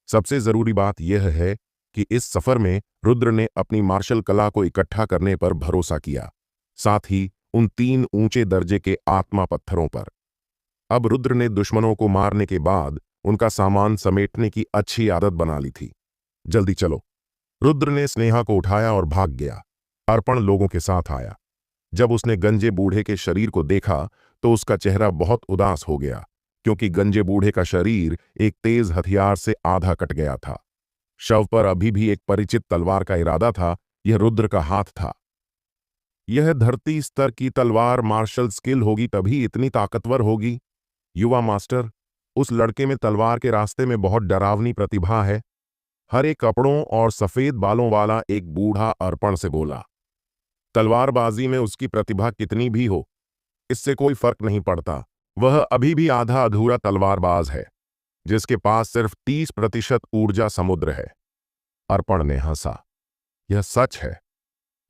सबसे जरूरी बात यह है कि इस सफर में रुद्र ने अपनी मार्शल कला को इकट्ठा करने पर भरोसा किया, साथ ही उन 3 ऊंचे दर्जे के आत्मा पत्थरों पर। अब रुद्र ने दुश्मनों को मारने के बाद उनका सामान समेटने की अच्छी आदत बना ली थी। जल्दी चलो। रुद्र ने स्नेहा को उठाया और भाग गया। अर्पण लोगों के साथ आया। जब उसने गंजे बूढ़े के शरीर को देखा तो उसका चेहरा बहुत उदास हो गया, क्योंकि गंजे बूढ़े का शरीर एक तेज हथियार से आधा कट गया था। शव पर अभी भी एक परिचित तलवार का इरादा था। यह रुद्र का हाथ था। यह धरती स्तर की तलवार मार्शल स्किल होगी तभी इतनी ताकतवर होगी। युवा मास्टर, उस लड़के में तलवार के रास्ते में बहुत डरावनी प्रतिभा है। हरे कपड़ों और सफेद बालों वाला एक बूढ़ा अर्पण से बोला। तलवारबाजी में उसकी प्रतिभा कितनी भी हो, इससे कोई फर्क नहीं पड़ता। वह अभी भी आधा अधूरा तलवारबाज है, जिसके पास सिर्फ 30% ऊर्जा समुद्र है। अर्पण ने हंसा। यह सच है।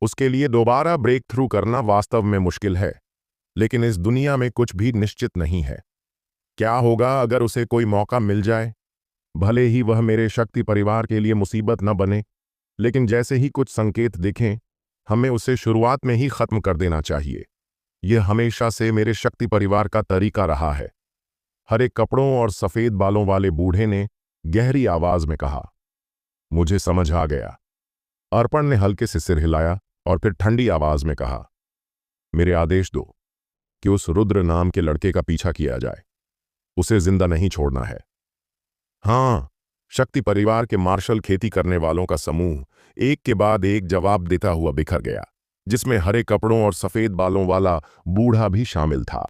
उसके लिए दोबारा ब्रेक थ्रू करना वास्तव में मुश्किल है, लेकिन इस दुनिया में कुछ भी निश्चित नहीं है। क्या होगा अगर उसे कोई मौका मिल जाए? भले ही वह मेरे शक्ति परिवार के लिए मुसीबत न बने, लेकिन जैसे ही कुछ संकेत दिखें, हमें उसे शुरुआत में ही खत्म कर देना चाहिए। यह हमेशा से मेरे शक्ति परिवार का तरीका रहा है। हरे कपड़ों और सफेद बालों वाले बूढ़े ने गहरी आवाज में कहा। मुझे समझ आ गया। अर्पण ने हल्के से सिर हिलाया और फिर ठंडी आवाज में कहा, मेरे आदेश दो कि उस रुद्र नाम के लड़के का पीछा किया जाए। उसे जिंदा नहीं छोड़ना है। हाँ। शक्ति परिवार के मार्शल खेती करने वालों का समूह एक के बाद एक जवाब देता हुआ बिखर गया, जिसमें हरे कपड़ों और सफेद बालों वाला बूढ़ा भी शामिल था।